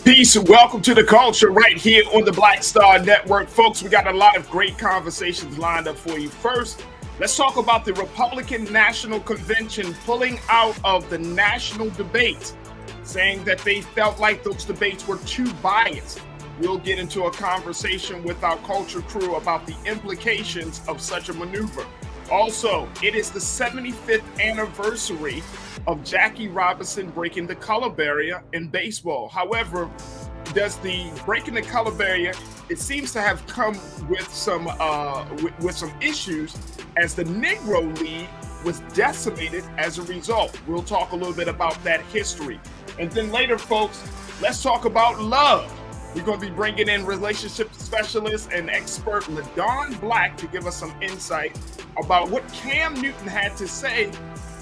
Peace and welcome to the culture right here on the Black Star Network. Folks, we got a lot of great conversations lined up for you. First, let's talk about the Republican National Convention pulling out of the national debates, saying that they felt like those debates were too biased. We'll get into a conversation with our culture crew about the implications of such a maneuver. Also, it is the 75th anniversary of Jackie Robinson breaking the color barrier in baseball. However, does the breaking the color barrier, it seems to have come with some issues as the Negro League was decimated as a result. We'll talk a little bit about that history. And then later, folks, let's talk about love. We're going to be bringing in relationship specialist and expert LaDon Black to give us some insight about what Cam Newton had to say.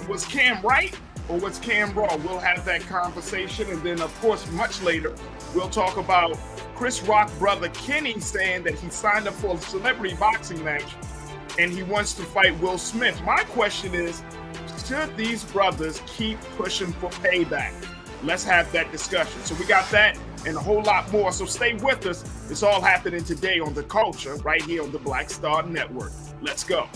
Was Cam right or was Cam wrong? We'll have that conversation. And then, of course, much later, we'll talk about Chris Rock's brother Kenny saying that he signed up for a celebrity boxing match and he wants to fight Will Smith. My question is, should these brothers keep pushing for payback? Let's have that discussion. So we got that and a whole lot more. So stay with us. It's all happening today on The Culture right here on the Black Star Network. Let's go.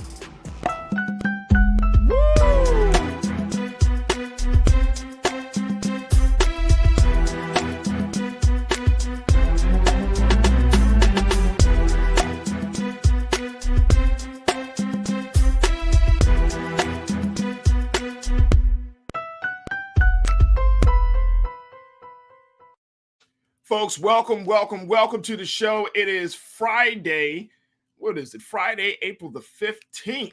Folks, welcome to the show. It is Friday. What is it? Friday, April the 15th.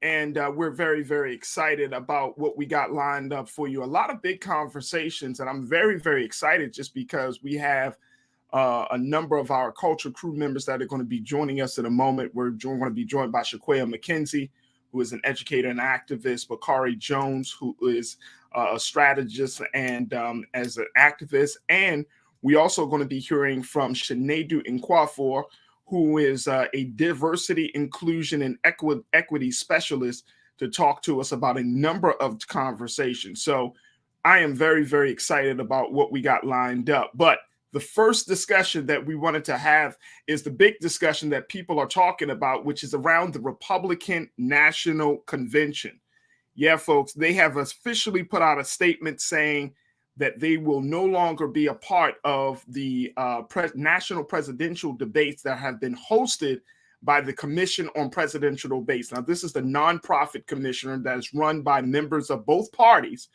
And we're very, very excited about what we got lined up for you. A lot of big conversations. And I'm very, very excited just because we have a number of our culture crew members that are going to be joining us in a moment. We're going to be joined by Shaquaya McKenzie, who is an educator and activist, Bakari Jones, who is a strategist and as an activist, and we also going to be hearing from Shinedu Nkwafor, who is a diversity, inclusion, and equity specialist to talk to us about a number of conversations. So I am very, very excited about what we got lined up. But the first discussion that we wanted to have is the big discussion that people are talking about, which is around the Republican National Convention. Yeah, folks, they have officially put out a statement saying that they will no longer be a part of the national presidential debates that have been hosted by the Commission on Presidential Debates. Now, this is the nonprofit commissioner that is run by members of both parties.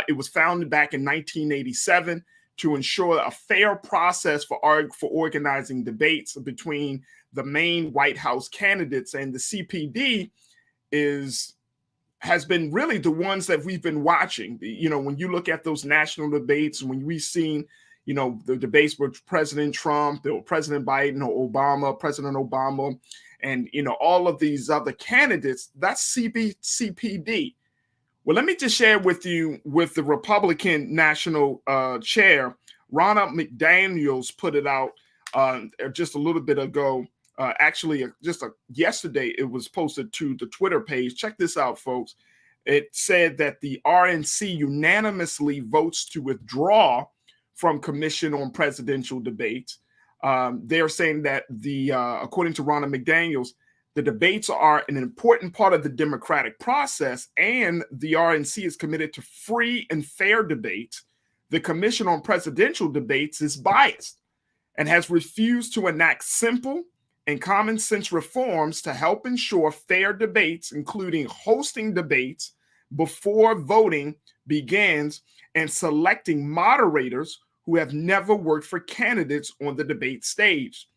It was founded back in 1987 to ensure a fair process for organizing debates between the main White House candidates, and the CPD has been really the ones that we've been watching. You know, when you look at those national debates, when we've seen, you know, the debates with President Trump, or President Biden, or Obama, President Obama, and, you know, all of these other candidates, that's CPD. Well, let me just share with you with the Republican National Chair, Ronna McDaniels, put it out just a little bit ago. Yesterday, it was posted to the Twitter page. Check this out, folks. It said that the RNC unanimously votes to withdraw from Commission on Presidential Debates. They're saying that according to Ronna McDaniels, the debates are an important part of the democratic process, and the RNC is committed to free and fair debates. The Commission on Presidential Debates is biased and has refused to enact simple and common sense reforms to help ensure fair debates, including hosting debates before voting begins and selecting moderators who have never worked for candidates on the debate stage.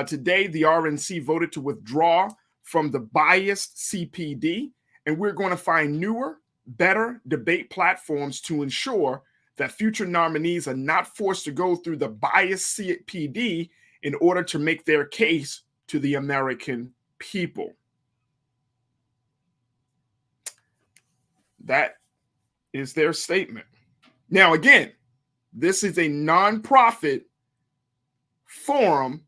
Today, the RNC voted to withdraw from the biased CPD, and we're going to find newer, better debate platforms to ensure that future nominees are not forced to go through the biased CPD in order to make their case to the American people. That is their statement. Now, again, this is a nonprofit forum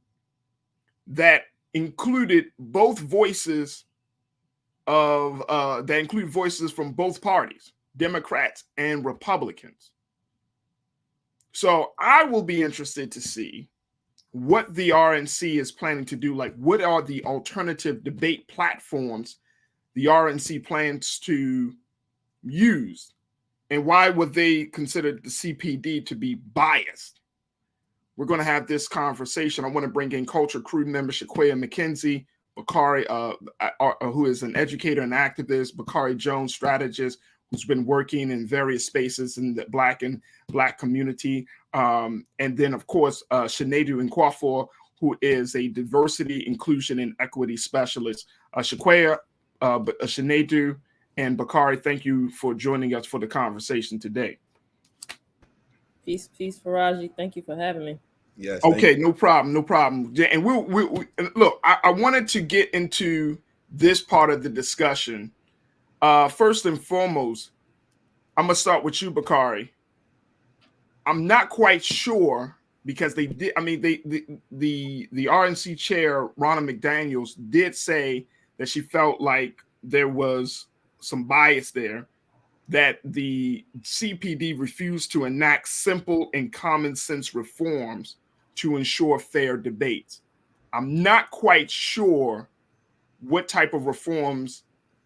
that included both voices from both parties, Democrats and Republicans. So I will be interested to see what the RNC is planning to do. Like, what are the alternative debate platforms the RNC plans to use? And why would they consider the CPD to be biased? We're going to have this conversation. I want to bring in Culture Crew member Shaquaya McKenzie, Bakari, who is an educator and activist, Bakari Jones, strategist, who's been working in various spaces in the Black community. And then, of course, Shinedu Nkwafo, who is a diversity, inclusion, and equity specialist. Shaquaya, Shinedu, and Bakari, thank you for joining us for the conversation today. Peace, Farajii. Thank you for having me. Yes. Okay, no problem. And we'll look. I wanted to get into this part of the discussion. First and foremost, I'm gonna start with you, Bakari. I'm not quite sure because they did. I mean, the RNC chair, Ronna McDaniels, did say that she felt like there was some bias there, that the CPD refused to enact simple and common sense reforms to ensure fair debates. I'm not quite sure what type of reforms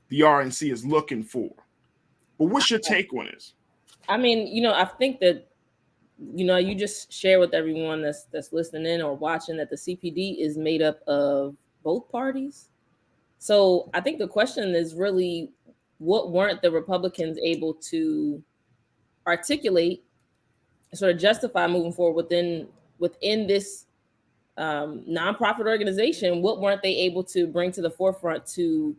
the RNC is looking for. But what's your take on this? I mean, I think that, you just share with everyone that's listening in or watching that the CPD is made up of both parties. So I think the question is really, what weren't the Republicans able to articulate, sort of justify moving forward within this nonprofit organization? What weren't they able to bring to the forefront to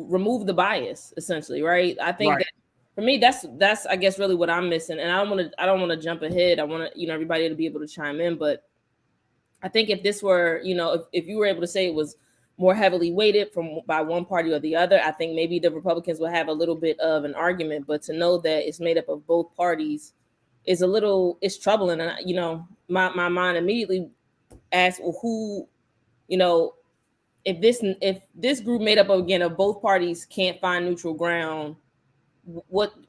remove the bias, essentially, right? I think that for me, that's I guess really what I'm missing. And I don't want to jump ahead. I want to, everybody to be able to chime in. But I think if this were, if you were able to say it was more heavily weighted by one party or the other, I think maybe the Republicans would have a little bit of an argument. But to know that it's made up of both parties is it's troubling. And, my mind immediately asks, well, who, if this group made up of both parties can't find neutral ground,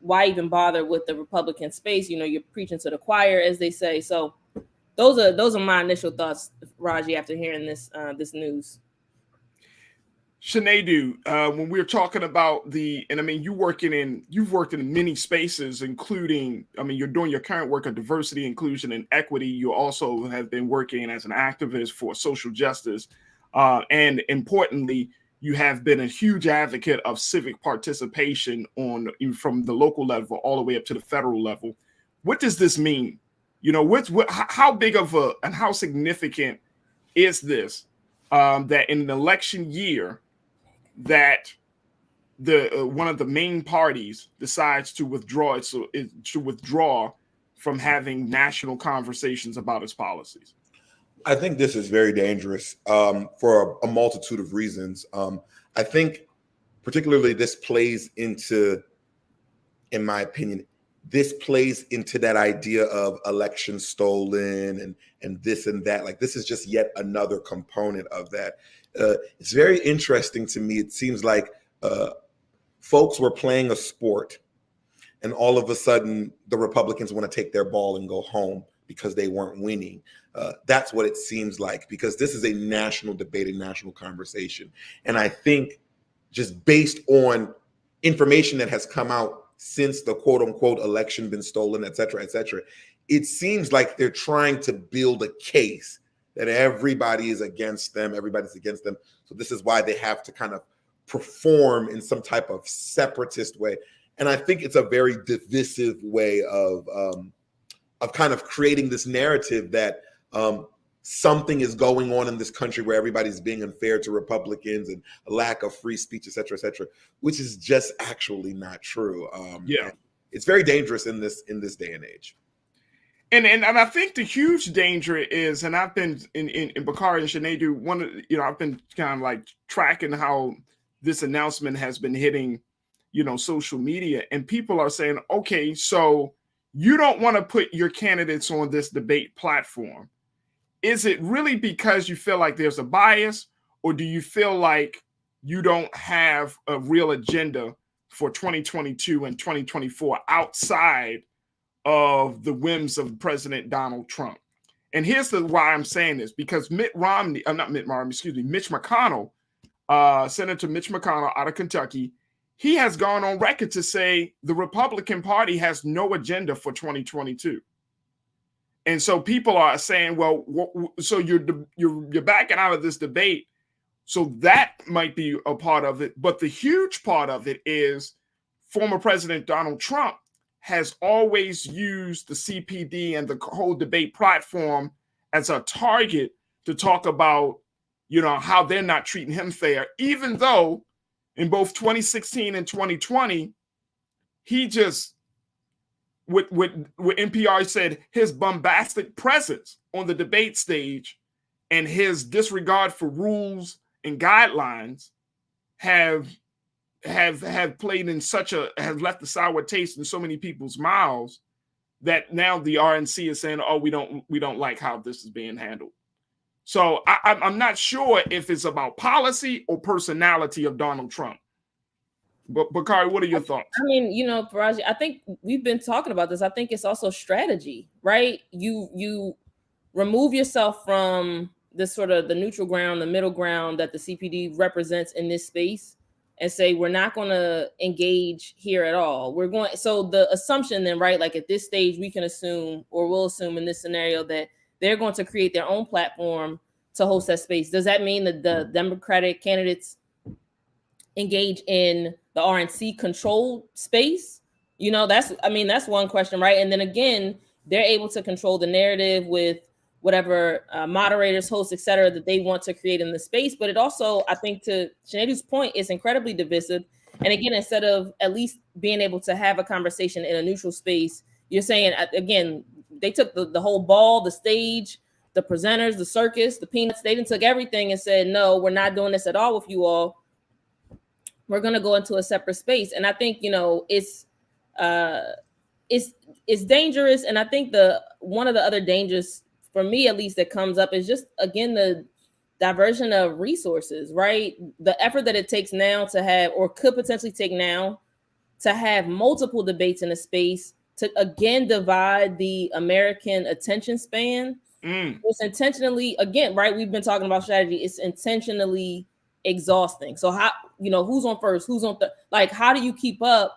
why even bother with the Republican space? You're preaching to the choir, as they say. So those are my initial thoughts, Raji, after hearing this news. Shinedu, when we're talking about and I mean, you've worked in many spaces, including, I mean, you're doing your current work of diversity, inclusion, and equity. You also have been working as an activist for social justice. And importantly, you have been a huge advocate of civic participation from the local level all the way up to the federal level. What does this mean? How big of and how significant is this, that in an election year that one of the main parties decides to withdraw from having national conversations about its policies? I think this is very dangerous for a multitude of reasons. I think particularly this plays into, in my opinion, this plays into that idea of election stolen and this and that. Like, this is just yet another component of that. It's very interesting to me. It seems like folks were playing a sport, and all of a sudden the Republicans want to take their ball and go home because they weren't winning. That's what it seems like, because this is a national debate, a national conversation. And I think just based on information that has come out since the quote unquote election been stolen, et cetera, it seems like they're trying to build a case that everybody is against them, everybody's against them. So this is why they have to kind of perform in some type of separatist way. And I think it's a very divisive way of kind of creating this narrative that something is going on in this country where everybody's being unfair to Republicans and a lack of free speech, et cetera, which is just actually not true. It's very dangerous in this day and age. And I think the huge danger is, and I've been in Bakari and Shinedu, I've been kind of like tracking how this announcement has been hitting, social media, and people are saying, okay, so you don't want to put your candidates on this debate platform. Is it really because you feel like there's a bias, or do you feel like you don't have a real agenda for 2022 and 2024 outside of the whims of President Donald Trump. And here's why I'm saying this, because Mitch McConnell, Senator Mitch McConnell out of Kentucky, he has gone on record to say the Republican Party has no agenda for 2022. And so people are saying, well, so you're backing out of this debate. So that might be a part of it. But the huge part of it is former President Donald Trump has always used the CPD and the whole debate platform as a target to talk about, how they're not treating him fair, even though in both 2016 and 2020, he just, with NPR said, his bombastic presence on the debate stage and his disregard for rules and guidelines have played in has left a sour taste in so many people's mouths that now the RNC is saying, oh, we don't like how this is being handled. So I'm not sure if it's about policy or personality of Donald Trump. But Bakari, what are your thoughts? I mean, Farajii, I think we've been talking about this. I think it's also strategy, right? You remove yourself from this sort of the neutral ground, the middle ground that the CPD represents in this space, and say we're not going to engage here at all. So the assumption then, right, like at this stage, we can assume, or we'll assume in this scenario, that they're going to create their own platform to host that space. Does that mean that the Democratic candidates engage in the RNC controlled space? That's one question, right? And then again, they're able to control the narrative with whatever moderators, hosts, et cetera, that they want to create in the space. But it also, I think, to Sinead's point, is incredibly divisive. And again, instead of at least being able to have a conversation in a neutral space, you're saying, again, they took the whole ball, the stage, the presenters, the circus, the peanuts. They took everything and said, no, we're not doing this at all with you all. We're going to go into a separate space. And I think, it's dangerous. And I think one of the other dangers, for me at least, that comes up is just, again, the diversion of resources, right? The effort that it takes now to have, or could potentially take now, to have multiple debates in a space to, again, divide the American attention span. It's intentionally, again, right? We've been talking about strategy. It's intentionally exhausting. So how, who's on first, who's on like, how do you keep up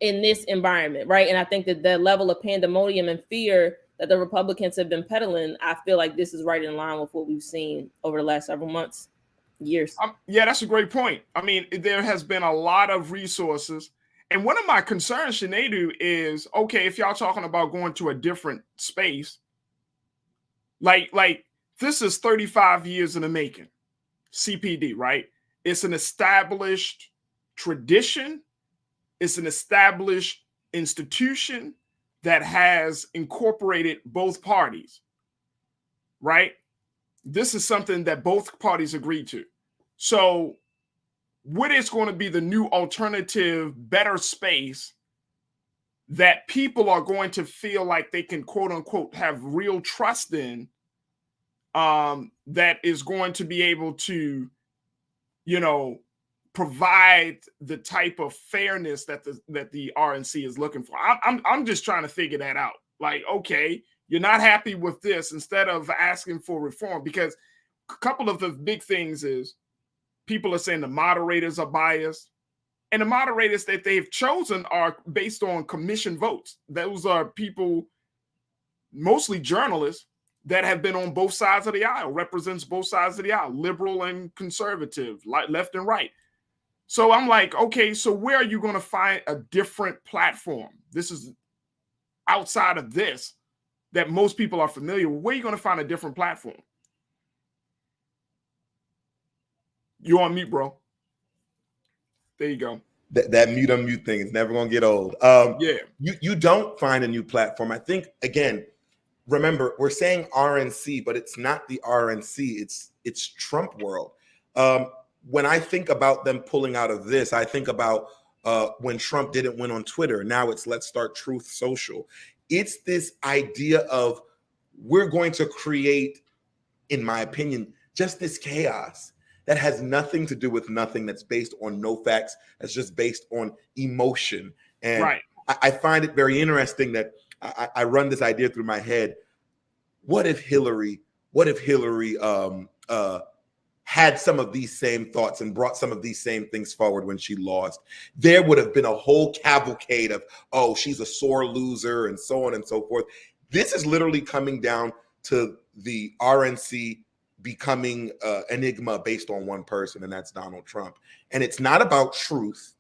in this environment, right? And I think that the level of pandemonium and fear that the Republicans have been peddling, I feel like this is right in line with what we've seen over the last several months, years. Yeah, that's a great point. I mean, there has been a lot of resources. And one of my concerns, Sinead, is, okay, if y'all talking about going to a different space, like this is 35 years in the making, CPD, right? It's an established tradition. It's an established institution that has incorporated both parties, right? This is something that both parties agreed to. So what is going to be the new alternative, better space that people are going to feel like they can, quote unquote, have real trust in, that is going to be able to, provide the type of fairness that the RNC is looking for. I'm just trying to figure that out. Like, okay, you're not happy with this, instead of asking for reform, because a couple of the big things is people are saying the moderators are biased, and the moderators that they've chosen are based on commission votes. Those are people, mostly journalists, that have been on both sides of the aisle, represents both sides of the aisle, liberal and conservative, like left and right. So I'm like, okay, so where are you going to find a different platform? This is outside of this that most people are familiar with. Where are you going to find a different platform? You on mute, bro. There you go. That mute unmute thing is never going to get old. Yeah. You don't find a new platform. I think, again, remember, we're saying RNC, but it's not the RNC. It's Trump world. When I think about them pulling out of this, I think about when Trump didn't win on Twitter. Now it's Let's Start Truth Social. It's this idea of we're going to create, in my opinion, just this chaos that has nothing to do with nothing, that's based on no facts, that's just based on emotion. And right. I find it very interesting that I run this idea through my head. What if Hillary had some of these same thoughts and brought some of these same things forward when she lost? There would have been a whole cavalcade of, oh, she's a sore loser and so on and so forth. This is literally coming down to the RNC becoming enigma based on one person, and that's Donald Trump. And it's not about truth.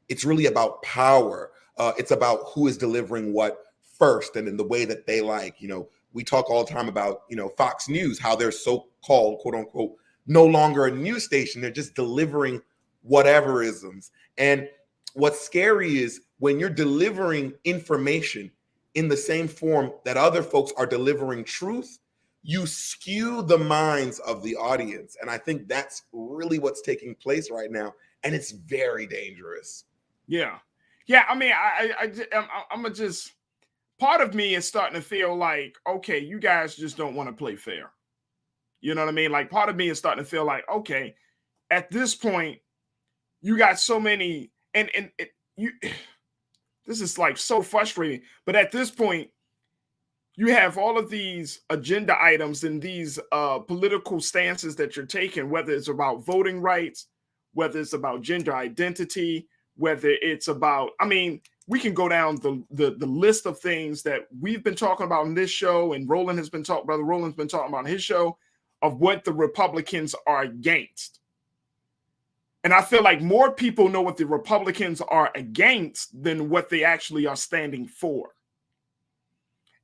It's really about power. It's about who is delivering what first and in the way that they like. You know, we talk all the time about, you know, Fox News, how they're so-called, quote unquote, no longer a news station. They're just delivering whateverisms. And what's scary is when you're delivering information in the same form that other folks are delivering truth, you skew the minds of the audience. And I think that's really what's taking place right now. And it's very dangerous. Yeah. Yeah. I mean, I'm just, part of me is starting to feel like, okay, you guys just don't want to play fair. You know what I mean? Like, part of me is starting to feel like, okay, at this point, you got so many, and you, this is like so frustrating. But at this point, you have all of these agenda items and these political stances that you're taking, whether it's about voting rights, whether it's about gender identity, whether it's about, I mean, we can go down the list of things that we've been talking about in this show, and Brother Roland's been talking about on his show, of what the Republicans are against. And I feel like more people know what the Republicans are against than what they actually are standing for.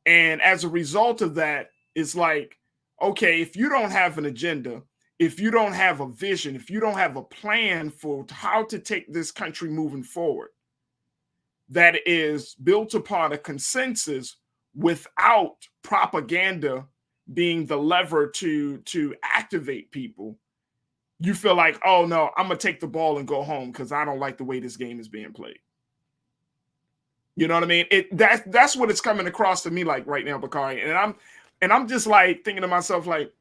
And as a result of that, it's like, okay, if you don't have an agenda, if you don't have a vision, if you don't have a plan for how to take this country moving forward, that is built upon a consensus without propaganda being the lever to activate people, you feel like, oh no, I'm gonna take the ball and go home because I don't like the way this game is being played. You know what I mean? That's what it's coming across to me like right now, Bakari. And I'm just like thinking to myself, like,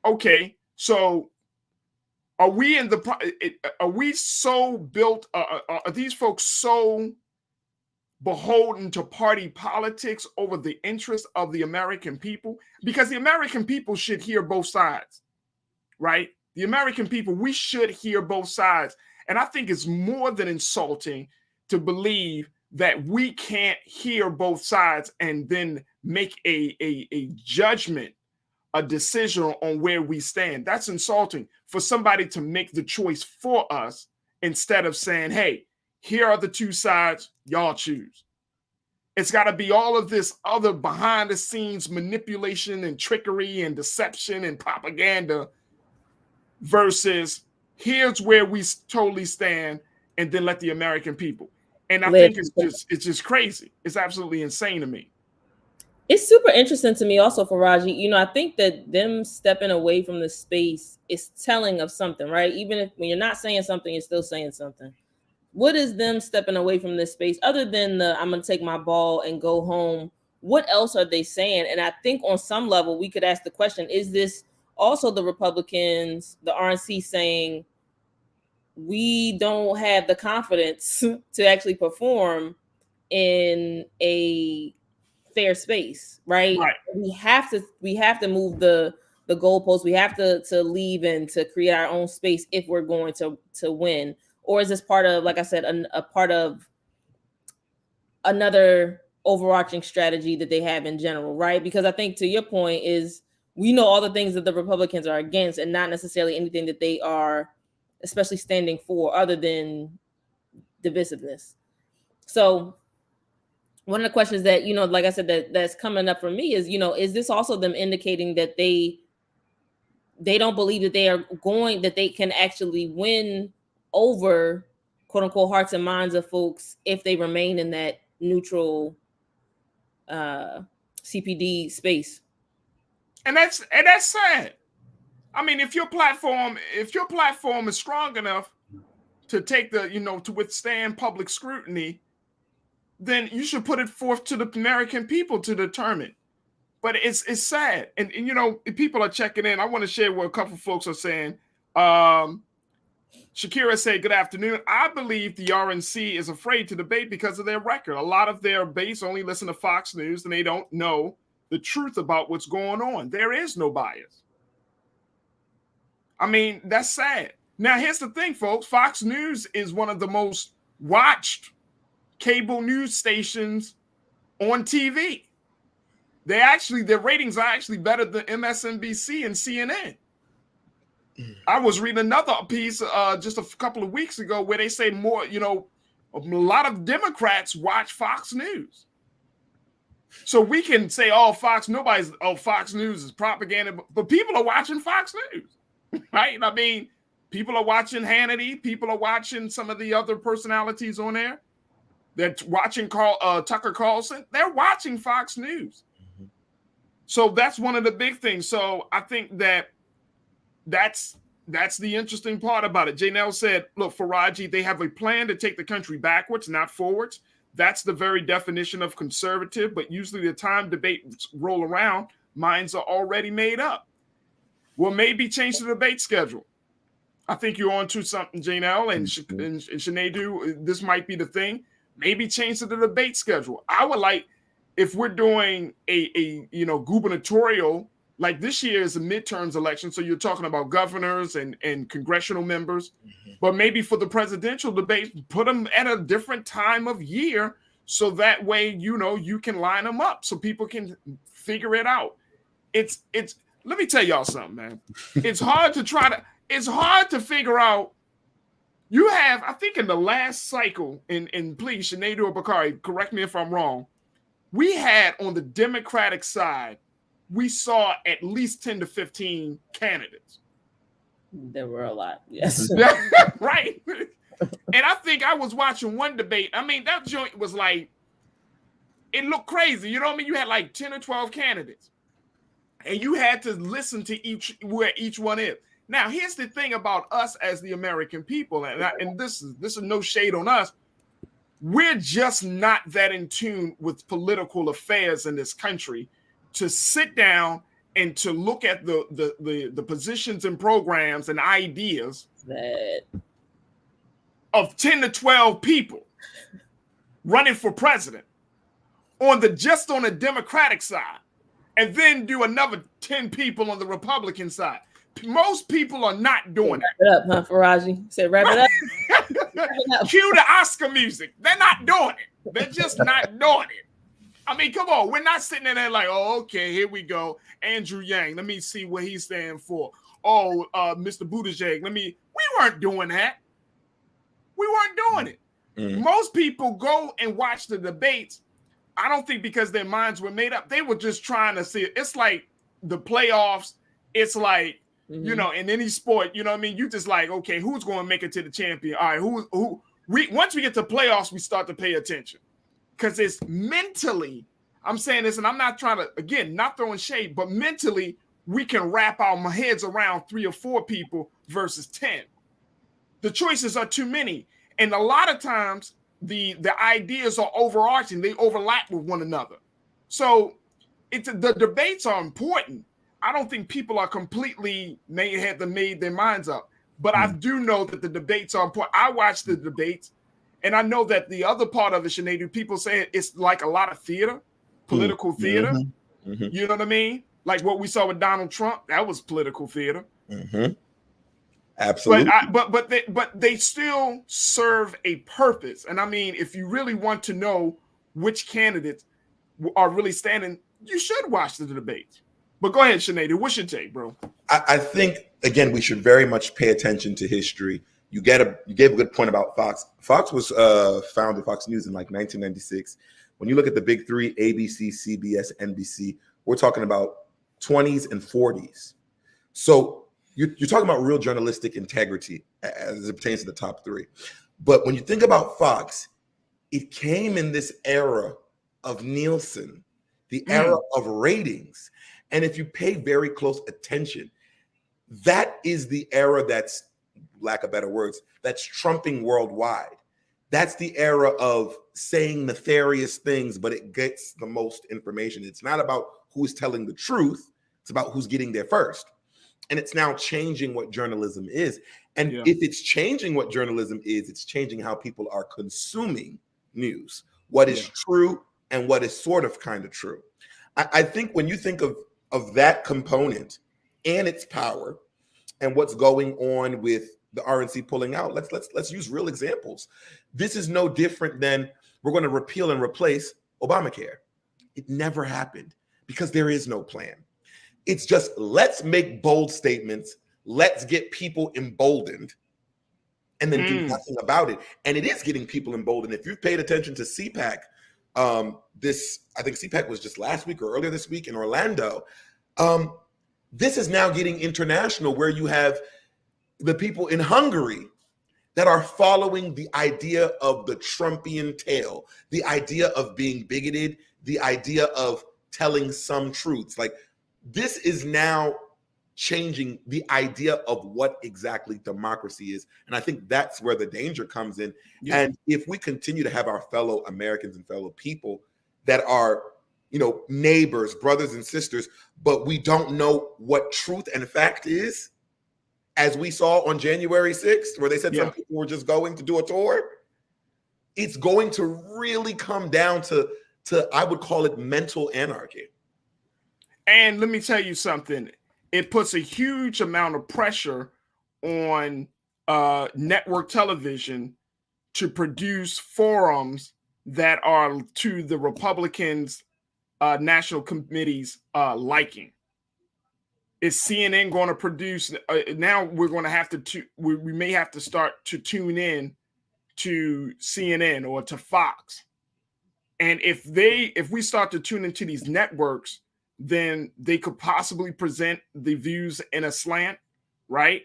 okay, so are we so built? Are these folks so beholden to party politics over the interests of the American people? Because the American people should hear both sides, right? The American people, we should hear both sides. And I think it's more than insulting to believe that we can't hear both sides and then make a judgment, a decision on where we stand. That's insulting for somebody to make the choice for us instead of saying, hey, here are the two sides, y'all choose. It's got to be all of this other behind the scenes manipulation and trickery and deception and propaganda versus here's where we totally stand, and then let the American people. And I think it's just crazy. It's absolutely insane to me. It's super interesting to me also, Farajii. You know, I think that them stepping away from the space is telling of something, right? Even if when you're not saying something, you're still saying something. What is them stepping away from this space other than the I'm going to take my ball and go home? What else are they saying? And I think on some level, we could ask the question, is this also the Republicans, the RNC saying, we don't have the confidence to actually perform in a fair space, right? We have to move the goalposts. We have to leave and to create our own space if we're going to win. Or is this part of, like I said, a part of another overarching strategy that they have in general, right? Because I think to your point is we know all the things that the Republicans are against and not necessarily anything that they are especially standing for other than divisiveness. So one of the questions that, you know, like I said, that's coming up for me is, you know, is this also them indicating that they don't believe that that they can actually win over quote unquote hearts and minds of folks if they remain in that neutral CPD space? And that's sad. I mean, if your platform is strong enough to take to withstand public scrutiny, then you should put it forth to the American people to determine. But it's sad. And you know, people are checking in. I want to share what a couple folks are saying. Shakira said, good afternoon. I believe the RNC is afraid to debate because of their record. A lot of their base only listen to Fox News and they don't know the truth about what's going on. There is no bias. I mean, that's sad. Now, here's the thing, folks. Fox News is one of the most watched cable news stations on TV. Their ratings are actually better than MSNBC and CNN. I was reading another piece just a couple of weeks ago where they say more, a lot of Democrats watch Fox News. So we can say, Fox News is propaganda, but people are watching Fox News, right? I mean, people are watching Hannity. People are watching some of the other personalities on there. They're watching Tucker Carlson. They're watching Fox News. Mm-hmm. So that's one of the big things. So I think that's the interesting part about it. Janelle said, look, Farajii, they have a plan to take the country backwards, not forwards. That's the very definition of conservative, but usually the time debates roll around, minds are already made up. Well, maybe change the debate schedule. I think you're on to something, Janelle, and Sinead, this might be the thing. Maybe change the debate schedule. I would like, if we're doing a gubernatorial, like this year is a midterms election, so you're talking about governors and congressional members, but maybe for the presidential debate, put them at a different time of year, so that way you can line them up so people can figure it out. It's let me tell y'all something, man. It's hard to figure out. You have, I think, in the last cycle, and please, Sinead or Bakari, correct me if I'm wrong. We had on the Democratic side, we saw at least 10 to 15 candidates. There were a lot, yes. Right. And I think I was watching one debate. I mean, that joint was like, it looked crazy. You know what I mean? You had like 10 or 12 candidates. And you had to listen to where each one is. Now, here's the thing about us as the American people, and this is no shade on us. We're just not that in tune with political affairs in this country to sit down and to look at the positions and programs and ideas of 10 to 12 people running for president on the Democratic side, and then do another 10 people on the Republican side. Most people are not doing it. Wrap it up, huh, Farajii? Said wrap it up. Cue the Oscar music. They're not doing it. They're just not doing it. I mean, come on. We're not sitting in there like, oh, okay, here we go. Andrew Yang. Let me see what he's standing for. Oh, Mr. Buttigieg. We weren't doing that. We weren't doing it. Mm. Most people go and watch the debates. I don't think because their minds were made up. They were just trying to see it. It's like the playoffs. It's like, in any sport, you know what I mean? You just like, okay, who's going to make it to the champion? All right, once we get to playoffs, we start to pay attention. Because it's mentally, I'm saying this, and I'm not trying to, again, not throwing shade, but mentally, we can wrap our heads around 3 or 4 people versus 10. The choices are too many. And a lot of times, the ideas are overarching. They overlap with one another. So the debates are important. I don't think people are completely made their minds up. But I do know that the debates are important. I watch the debates, and I know that the other part of it, Sinead, people say it's like a lot of theater, political theater. Mm-hmm. You know what I mean? Like what we saw with Donald Trump, that was political theater. Mm-hmm. Absolutely. But they still serve a purpose. And I mean, if you really want to know which candidates are really standing, you should watch the debates. But go ahead, Sinead. What's your take, bro? I think, again, we should very much pay attention to history. You gave a good point about Fox. Fox was founded, Fox News, in like 1996. When you look at the big three, ABC, CBS, NBC, we're talking about 20s and 40s. So you're talking about real journalistic integrity as it pertains to the top three. But when you think about Fox, it came in this era of Nielsen, the era of ratings. And if you pay very close attention, that is the era that's, lack of better words, that's trumping worldwide. That's the era of saying nefarious things, but it gets the most information. It's not about who's telling the truth. It's about who's getting there first. And it's now changing what journalism is. And if it's changing what journalism is, it's changing how people are consuming news, what is true and what is sort of kind of true. I think when you think of that component and its power and what's going on with the RNC pulling out, let's use real examples. This is no different than we're going to repeal and replace Obamacare. It never happened because there is no plan. It's just, let's make bold statements. Let's get people emboldened and then do nothing about it. And it is getting people emboldened. If you've paid attention to CPAC, I think CPAC was just last week or earlier this week in Orlando. This is now getting international, where you have the people in Hungary that are following the idea of the Trumpian tale, the idea of being bigoted, the idea of telling some truths. Like, this is now changing the idea of what exactly democracy is. And I think that's where the danger comes in. Yeah. And if we continue to have our fellow Americans and fellow people that are, neighbors, brothers and sisters, but we don't know what truth and fact is, as we saw on January 6th, where they said some people were just going to do a tour, it's going to really come down to I would call it mental anarchy. And let me tell you something. It puts a huge amount of pressure on network television to produce forums that are to the Republicans' national committee's liking. Is CNN going to produce? Now we're going to have to we may have to start to tune in to CNN or to Fox. And if we start to tune into these networks, then they could possibly present the views in a slant, right?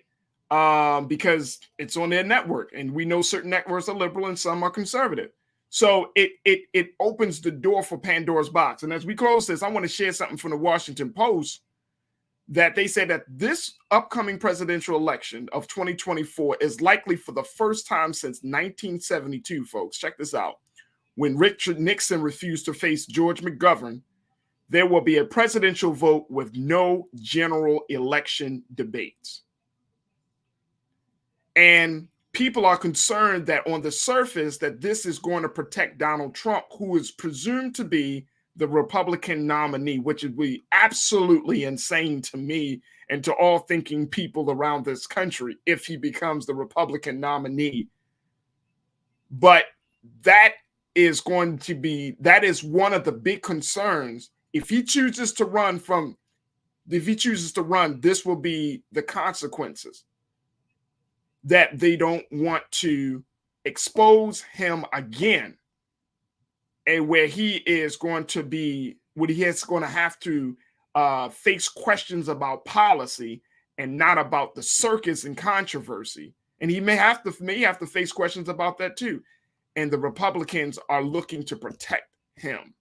Because it's on their network, and we know certain networks are liberal and some are conservative. So it opens the door for Pandora's box. And as we close this, I want to share something from the Washington Post, that they say that this upcoming presidential election of 2024 is likely for the first time since 1972, folks. Check this out. When Richard Nixon refused to face George McGovern, there will be a presidential vote with no general election debates. And people are concerned that on the surface that this is going to protect Donald Trump, who is presumed to be the Republican nominee, which would be absolutely insane to me and to all thinking people around this country if he becomes the Republican nominee. But that is one of the big concerns. If he chooses to run, this will be the consequences, that they don't want to expose him again, and where he is going to have to face questions about policy and not about the circus and controversy. And he may have to face questions about that too. And the Republicans are looking to protect him.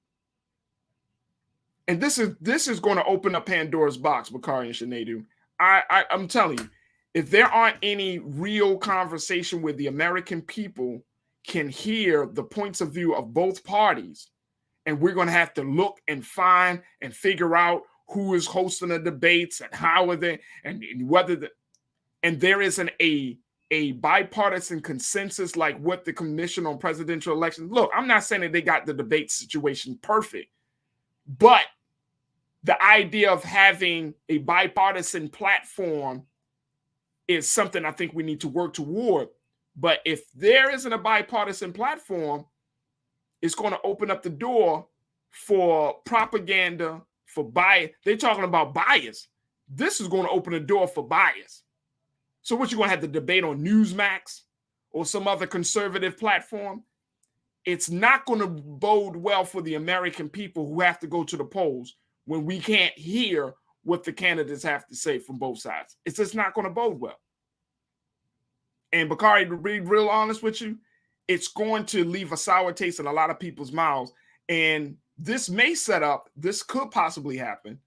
And this is going to open up Pandora's box, Bakari and Shanadu. I'm telling you, if there aren't any real conversation where the American people can hear the points of view of both parties, and we're going to have to look and find and figure out who is hosting the debates and how are they, and whether and there isn't a bipartisan consensus like what the Commission on Presidential Elections. Look, I'm not saying that they got the debate situation perfect, but the idea of having a bipartisan platform is something I think we need to work toward. But if there isn't a bipartisan platform, it's going to open up the door for propaganda, for bias. They're talking about bias. This is going to open the door for bias. So what, you're going to have the debate on Newsmax or some other conservative platform? It's not going to bode well for the American people who have to go to the polls when we can't hear what the candidates have to say from both sides. It's just not going to bode well. And Bakari, to be real honest with you, it's going to leave a sour taste in a lot of people's mouths. And this could possibly happen,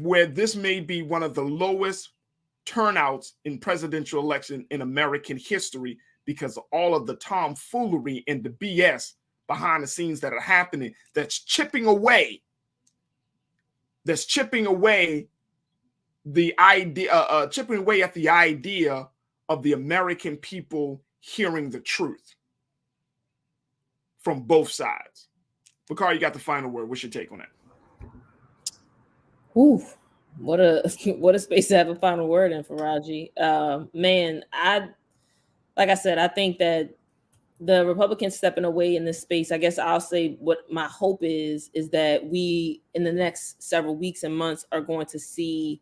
where this may be one of the lowest turnouts in presidential election in American history because of all of the tomfoolery and the BS behind the scenes that are happening, that's chipping away the idea, chipping away at the idea of the American people hearing the truth from both sides. Bakari, you got the final word. What's your take on that? Ooh, what a space to have a final word in, Farajii. Man, like I said, I think that the Republicans stepping away in this space, I guess I'll say what my hope is that we, in the next several weeks and months, are going to see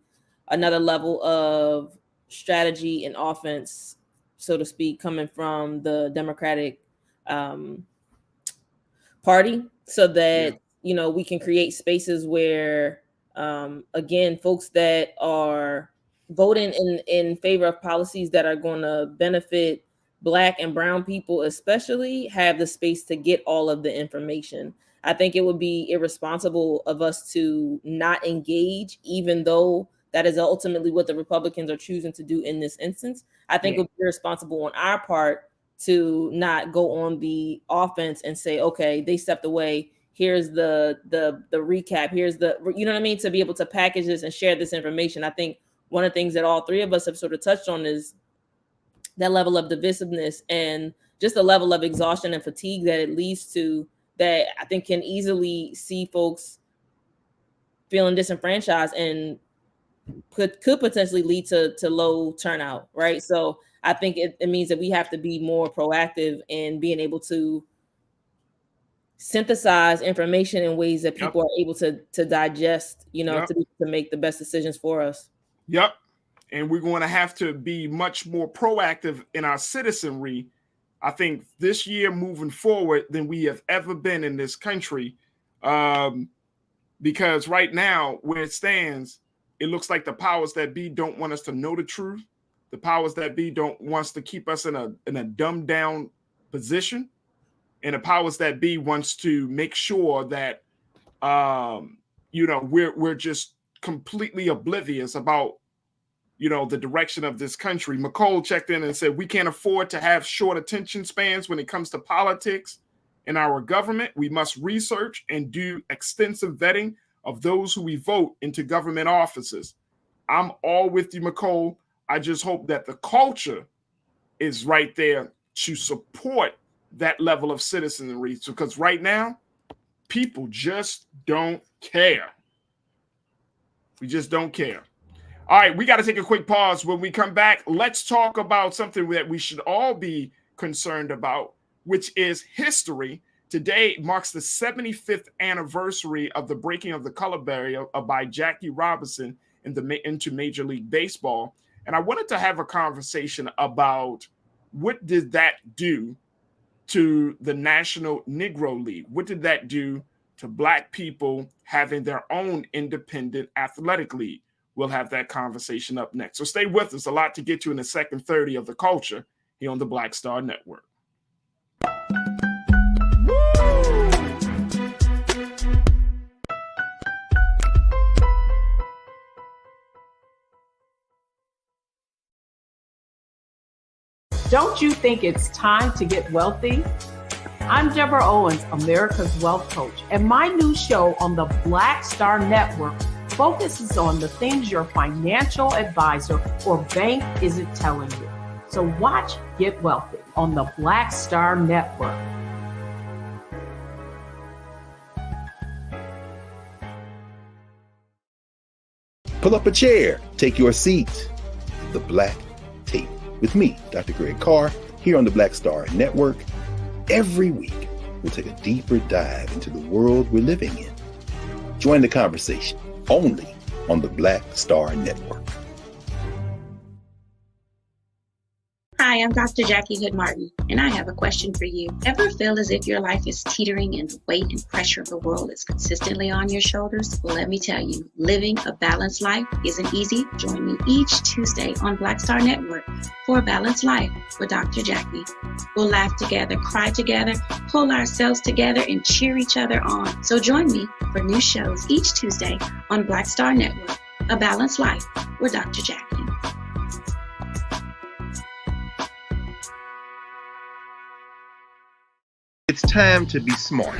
another level of strategy and offense, so to speak, coming from the Democratic Party, so that, we can create spaces where, again, folks that are voting in favor of policies that are going to benefit Black and brown people especially have the space to get all of the information. I think it would be irresponsible of us to not engage, even though that is ultimately what the Republicans are choosing to do in this instance. I think it would be irresponsible on our part to not go on the offense and say, okay, they stepped away. Here's the recap. Here's the, you know what I mean? To be able to package this and share this information. I think one of the things that all three of us have sort of touched on is that level of divisiveness and just the level of exhaustion and fatigue that it leads to, that I think can easily see folks feeling disenfranchised and could potentially lead to low turnout, right? So I think it means that we have to be more proactive in being able to synthesize information in ways that people are able to digest, to make the best decisions for us. Yep. And we're going to have to be much more proactive in our citizenry, I think, this year moving forward than we have ever been in this country. Because right now, where it stands, it looks like the powers that be don't want us to know the truth. The powers that be don't want us to keep us in a dumbed down position. And the powers that be wants to make sure that, we're just completely oblivious about the direction of this country. McCole checked in and said, we can't afford to have short attention spans when it comes to politics in our government. We must research and do extensive vetting of those who we vote into government offices. I'm all with you, McCole. I just hope that the culture is right there to support that level of citizenry, because right now, people just don't care. We just don't care. All right, we got to take a quick pause. When we come back, let's talk about something that we should all be concerned about, which is history. Today marks the 75th anniversary of the breaking of the color barrier by Jackie Robinson into Major League Baseball. And I wanted to have a conversation about what did that do to the National Negro League? What did that do to Black people having their own independent athletic league? We'll have that conversation up next. So stay with us. A lot to get to in the second 30 of the culture here on the Black Star Network. Don't you think it's time to get wealthy? I'm Deborah Owens, America's Wealth Coach, and my new show on the Black Star Network focuses on the things your financial advisor or bank isn't telling you. So watch Get Wealthy on the Black Star Network. Pull up a chair, take your seat. The Black Tape with me, Dr. Greg Carr, here on the Black Star Network. Every week, we'll take a deeper dive into the world we're living in. Join the conversation only on the Black Star Network. Hi, I'm Dr. Jackie Hood Martin, and I have a question for you. Ever feel as if your life is teetering and the weight and pressure of the world is consistently on your shoulders? Well, let me tell you, living a balanced life isn't easy. Join me each Tuesday on Black Star Network for A Balanced Life with Dr. Jackie. We'll laugh together, cry together, pull ourselves together, and cheer each other on. So join me for new shows each Tuesday on Black Star Network, A Balanced Life with Dr. Jackie. It's time to be smart.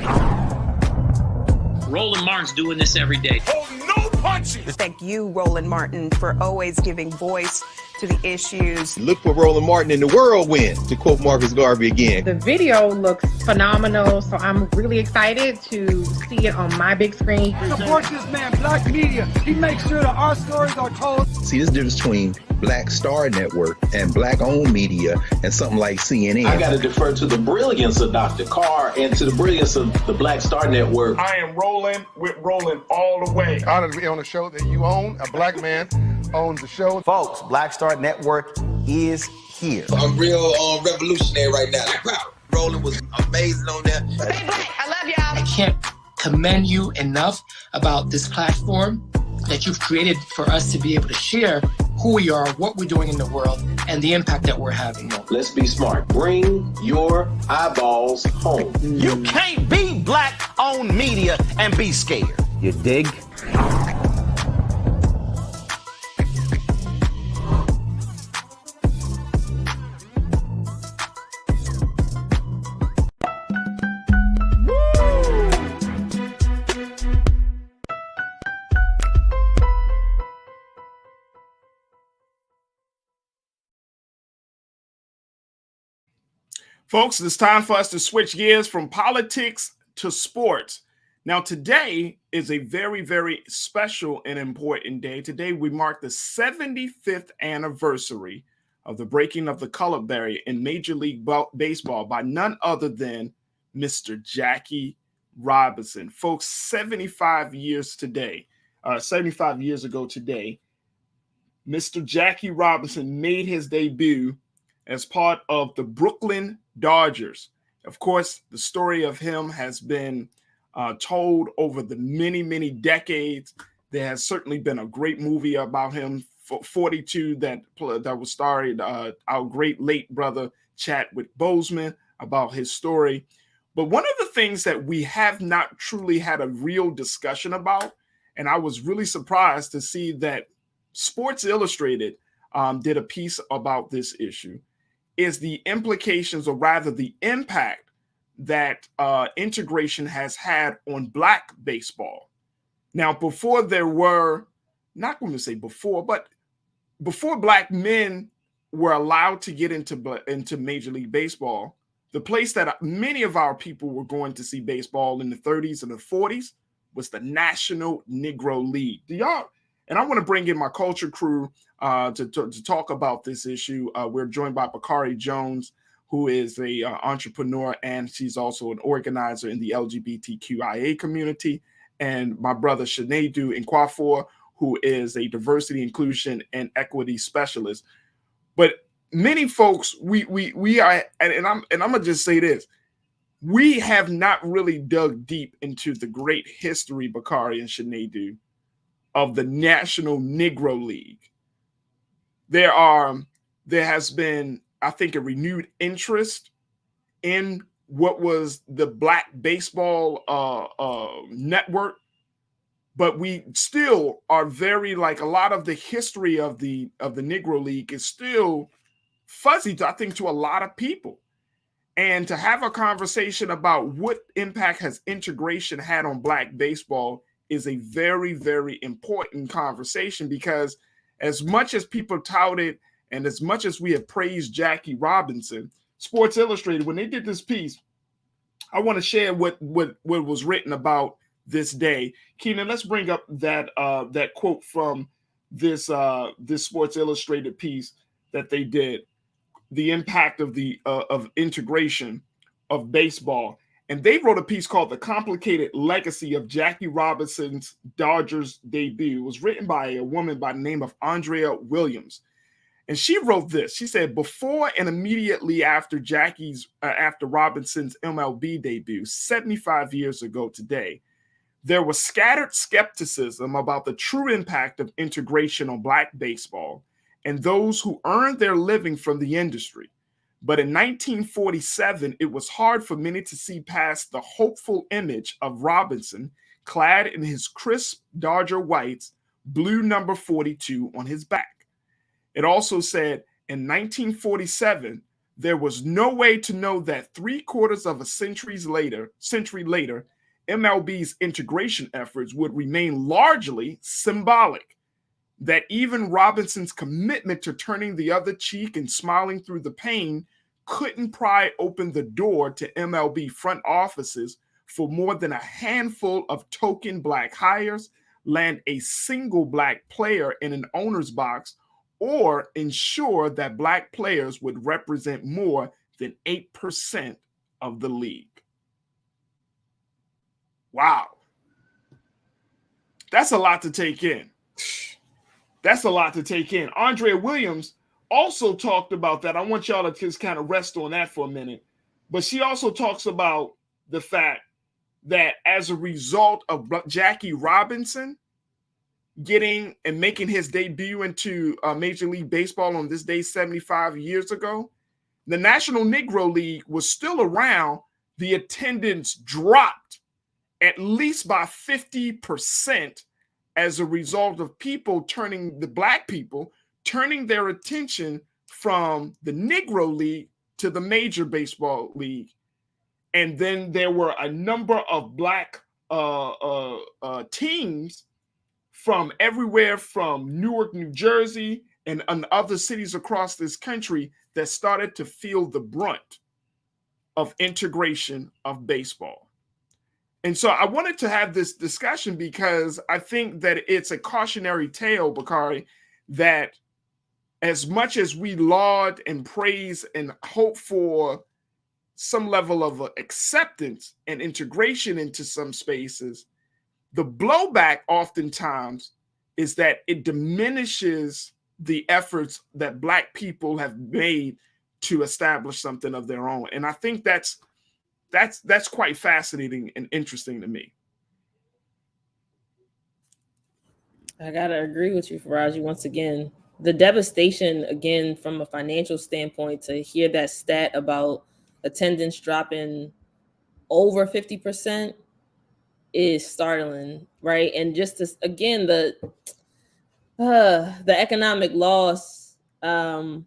Roland Martin's doing this every day. Oh, no punches! Thank you, Roland Martin, for always giving voice to the issues. Look for Roland Martin in the whirlwind, to quote Marcus Garvey again. The video looks phenomenal, so I'm really excited to see it on my big screen. Support this man, Black Media. He makes sure that our stories are told. See, this difference between Black Star Network and Black-owned media and something like CNN. I got to defer to the brilliance of Dr. Carr and to the brilliance of the Black Star Network. I am rolling with Roland all the way. Honored to be on a show that you own. A black man owns the show. Folks, Black Star Network is here. I'm real revolutionary right now. Roland was amazing on there. Stay black. I love y'all. I can't commend you enough about this platform that you've created for us to be able to share who we are, what we're doing in the world, and the impact that we're having. Let's be smart. Bring your eyeballs home. You can't be Black-owned media and be scared. You dig? Folks, it's time for us to switch gears from politics to sports. Now, today is a very, very special and important day. Today, we mark the 75th anniversary of the breaking of the color barrier in Major League Baseball by none other than Mr. Jackie Robinson. Folks, 75 years ago today, Mr. Jackie Robinson made his debut as part of the Brooklyn Dodgers. Of course, the story of him has been told over the many, many decades. There has certainly been a great movie about him, 42, that was starred our great late brother Chadwick Boseman, about his story. But one of the things that we have not truly had a real discussion about, and I was really surprised to see that Sports Illustrated did a piece about this issue, is the implications, or rather the impact, that integration has had on Black baseball. Now, before there were, not going to say before, but before Black men were allowed to get into Major League Baseball, the place that many of our people were going to see baseball in the 30s and the 40s was the National Negro League. And I want to bring in my culture crew to talk about this issue. We're joined by Bakari Jones, who is a entrepreneur, and she's also an organizer in the LGBTQIA community, and my brother Sinedu Nkwafor, who is a diversity, inclusion, and equity specialist. But many folks, we are, and I'm gonna just say this: we have not really dug deep into the great history, Bakari and Sinedu, of the National Negro League. There has been, I think, a renewed interest in what was the Black baseball network, but we still are very, like, a lot of the history of the Negro League is still fuzzy, I think, to a lot of people. And to have a conversation about what impact has integration had on Black baseball is a very, very important conversation, because as much as people touted and as much as we have praised Jackie Robinson, Sports Illustrated, when they did this piece, I want to share what was written about this day. Keenan, let's bring up that quote from this Sports Illustrated piece that they did, the impact of of integration of baseball. And they wrote a piece called The Complicated Legacy of Jackie Robinson's Dodgers Debut. It was written by a woman by the name of Andrea Williams. And she wrote this. She said, before and immediately after after Robinson's MLB debut 75 years ago today, there was scattered skepticism about the true impact of integration on Black baseball and those who earned their living from the industry. But in 1947, it was hard for many to see past the hopeful image of Robinson clad in his crisp Dodger whites, blue number 42 on his back. It also said in 1947, there was no way to know that 3/4 of a century later, MLB's integration efforts would remain largely symbolic. that even Robinson's commitment to turning the other cheek and smiling through the pain couldn't pry open the door to MLB front offices for more than a handful of token Black hires, land a single Black player in an owner's box, or ensure that Black players would represent more than 8% of the league. Wow. That's a lot to take in. That's a lot to take in. Andrea Williams also talked about that. I want y'all to just kind of rest on that for a minute. But she also talks about the fact that as a result of Jackie Robinson getting and making his debut into Major League Baseball on this day 75 years ago, the National Negro League was still around. The attendance dropped at least by 50% as a result of the Black people turning their attention from the Negro League to the Major Baseball League. And then there were a number of Black teams from everywhere from Newark, New Jersey, and other cities across this country that started to feel the brunt of integration of baseball. And so I wanted to have this discussion because I think that it's a cautionary tale, Bakari, that as much as we laud and praise and hope for some level of acceptance and integration into some spaces, the blowback oftentimes is that it diminishes the efforts that Black people have made to establish something of their own. And I think that's quite fascinating and interesting to me. I gotta agree with you, Farajii, once again. The devastation, again, from a financial standpoint, to hear that stat about attendance dropping over 50% is startling, right? And just to, again, the economic loss and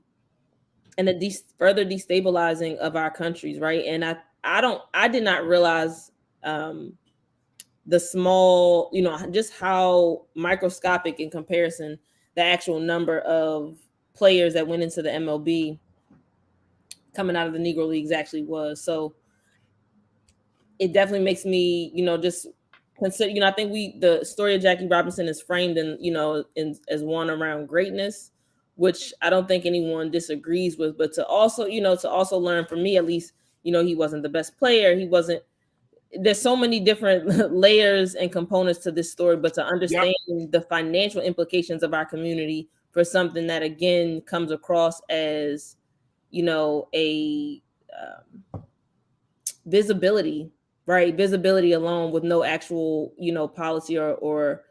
the further destabilizing of our countries, right? And I did not realize the small, just how microscopic in comparison the actual number of players that went into the MLB coming out of the Negro Leagues actually was. So it definitely makes me, just consider, I think the story of Jackie Robinson is framed as one around greatness, which I don't think anyone disagrees with, but to also learn, for me at least, he wasn't the best player. There's so many different layers and components to this story, but to understand the financial implications of our community for something that, again, comes across as, a visibility, right? Visibility alone with no actual, policy or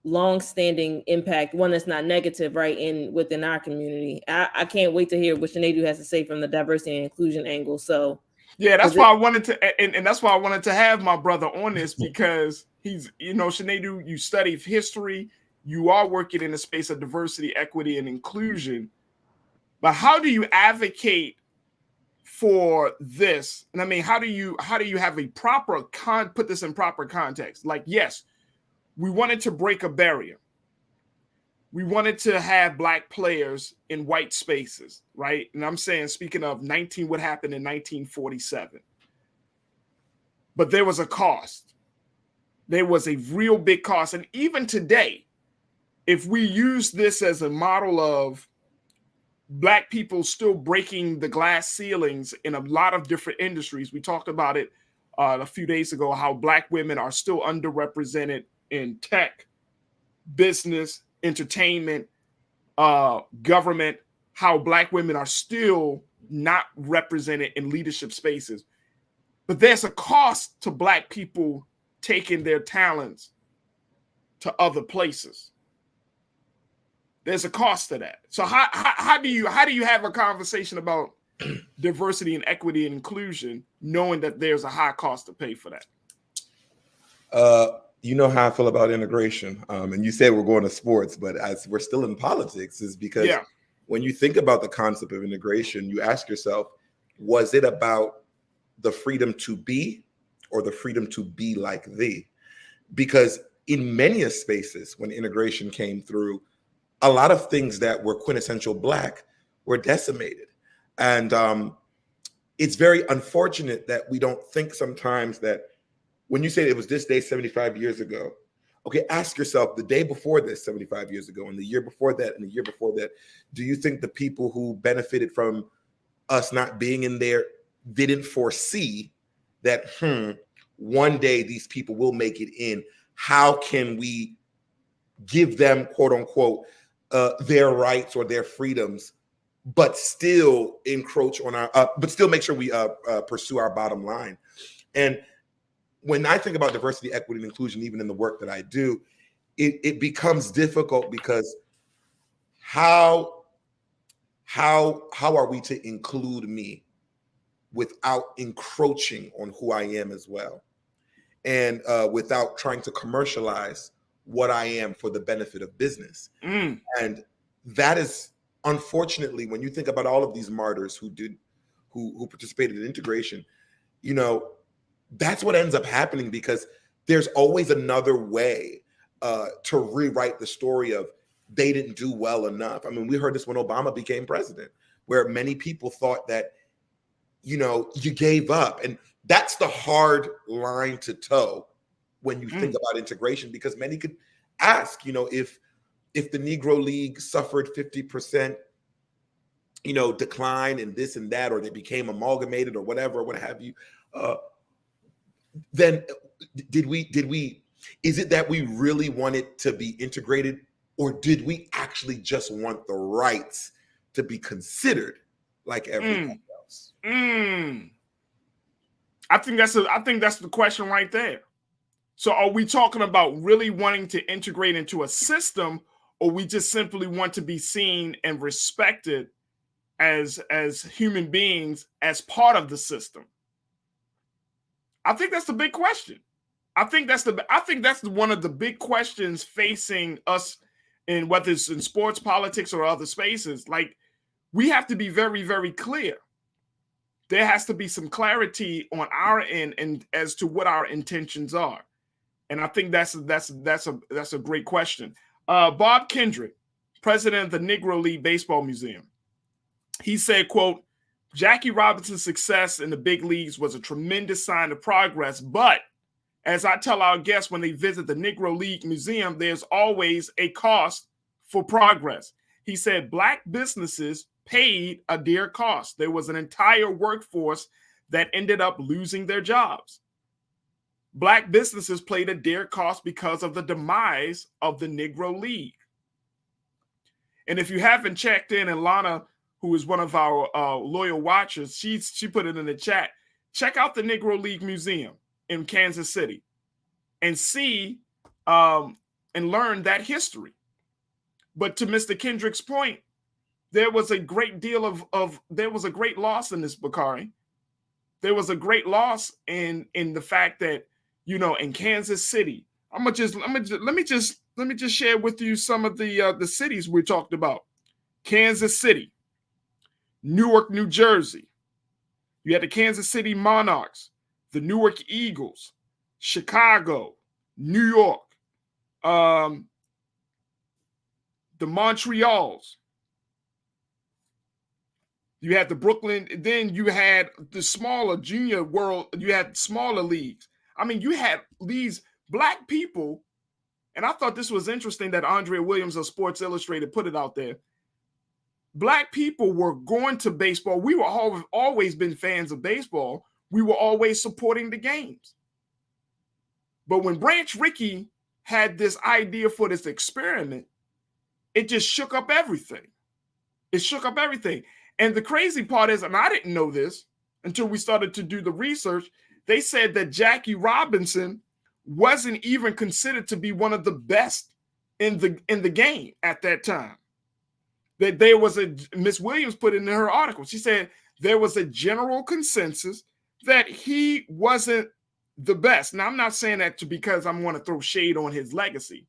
long-standing impact, one that's not negative, right, within our community. I can't wait to hear what Sinead has to say from the diversity and inclusion angle. So yeah, that's why I wanted to, and that's why I wanted to have my brother on this, because he's, Sinead, you study history, you are working in the space of diversity, equity, and inclusion. But how do you advocate for this? And I mean, how do you have a proper put this in proper context? Like, yes, we wanted to break a barrier. We wanted to have Black players in white spaces, right? And I'm saying, speaking of what happened in 1947. But there was a cost. There was a real big cost. And even today, if we use this as a model of Black people still breaking the glass ceilings in a lot of different industries, we talked about it a few days ago, how Black women are still underrepresented in tech, business, entertainment, government, how Black women are still not represented in leadership spaces. But there's a cost to Black people taking their talents to other places. There's a cost to that. So how do you have a conversation about diversity and equity and inclusion, knowing that there's a high cost to pay for that? You know how I feel about integration. And you said we're going to sports, but as we're still in politics, is because when you think about the concept of integration, you ask yourself, was it about the freedom to be or the freedom to be like thee? Because in many spaces when integration came through, a lot of things that were quintessential Black were decimated. And it's very unfortunate that we don't think sometimes that when you say it was this day 75 years ago, okay, ask yourself the day before this 75 years ago and the year before that and the year before that, do you think the people who benefited from us not being in there didn't foresee that, one day these people will make it in? How can we give them, quote unquote, their rights or their freedoms, but still encroach on our, but still make sure we pursue our bottom line? And when I think about diversity, equity, and inclusion, even in the work that I do, it becomes difficult because how are we to include me without encroaching on who I am as well, and without trying to commercialize what I am for the benefit of business? And that is, unfortunately, when you think about all of these martyrs who participated in integration, you know, that's what ends up happening, because there's always another way to rewrite the story of they didn't do well enough. I mean, we heard this when Obama became president, where many people thought that, you know, you gave up. And that's the hard line to toe when you think about integration, because many could ask, you know, if the Negro League suffered 50%, you know, decline in this and that, or they became amalgamated or whatever, what have you, then is it that we really wanted to be integrated, or did we actually just want the rights to be considered like everyone else? I think that's the question right there. So are we talking about really wanting to integrate into a system, or we just simply want to be seen and respected as human beings as part of the system? I think that's the big question. I think that's one of the big questions facing us, in whether it's in sports, politics, or other spaces. Like, we have to be very, very clear. There has to be some clarity on our end and as to what our intentions are. And I think that's a great question. Bob Kendrick, president of the Negro League Baseball Museum, he said, quote, "Jackie Robinson's success in the big leagues was a tremendous sign of progress, but as I tell our guests when they visit the Negro League Museum, there's always a cost for progress." He said Black businesses paid a dear cost. There was an entire workforce that ended up losing their jobs. Black businesses paid a dear cost because of the demise of the Negro League. And if you haven't checked in, and Lana, who is one of our loyal watchers, she put it in the chat, check out the Negro League Museum in Kansas City and see and learn that history. But to Mr. Kendrick's point, there was a great deal there was a great loss in this, Bakari. There was a great loss in the fact that, you know, in Kansas City, let me just share with you some of the cities we talked about. Kansas City, Newark, New Jersey. You had the Kansas City Monarchs, the Newark Eagles, Chicago, New York, the Montreals. You had the Brooklyn, then you had the smaller junior world, you had smaller leagues. I mean, you had these Black people, and I thought this was interesting that Andrea Williams of Sports Illustrated put it out there. Black people were going to baseball. We were always been fans of baseball. We were always supporting the games. But when Branch Rickey had this idea for this experiment, it just shook up everything. It shook up everything. And the crazy part is, and I didn't know this until we started to do the research, they said that Jackie Robinson wasn't even considered to be one of the best in the game at that time. That there was Miss Williams put in her article, she said there was a general consensus that he wasn't the best. Now, I'm not saying that because I want to throw shade on his legacy,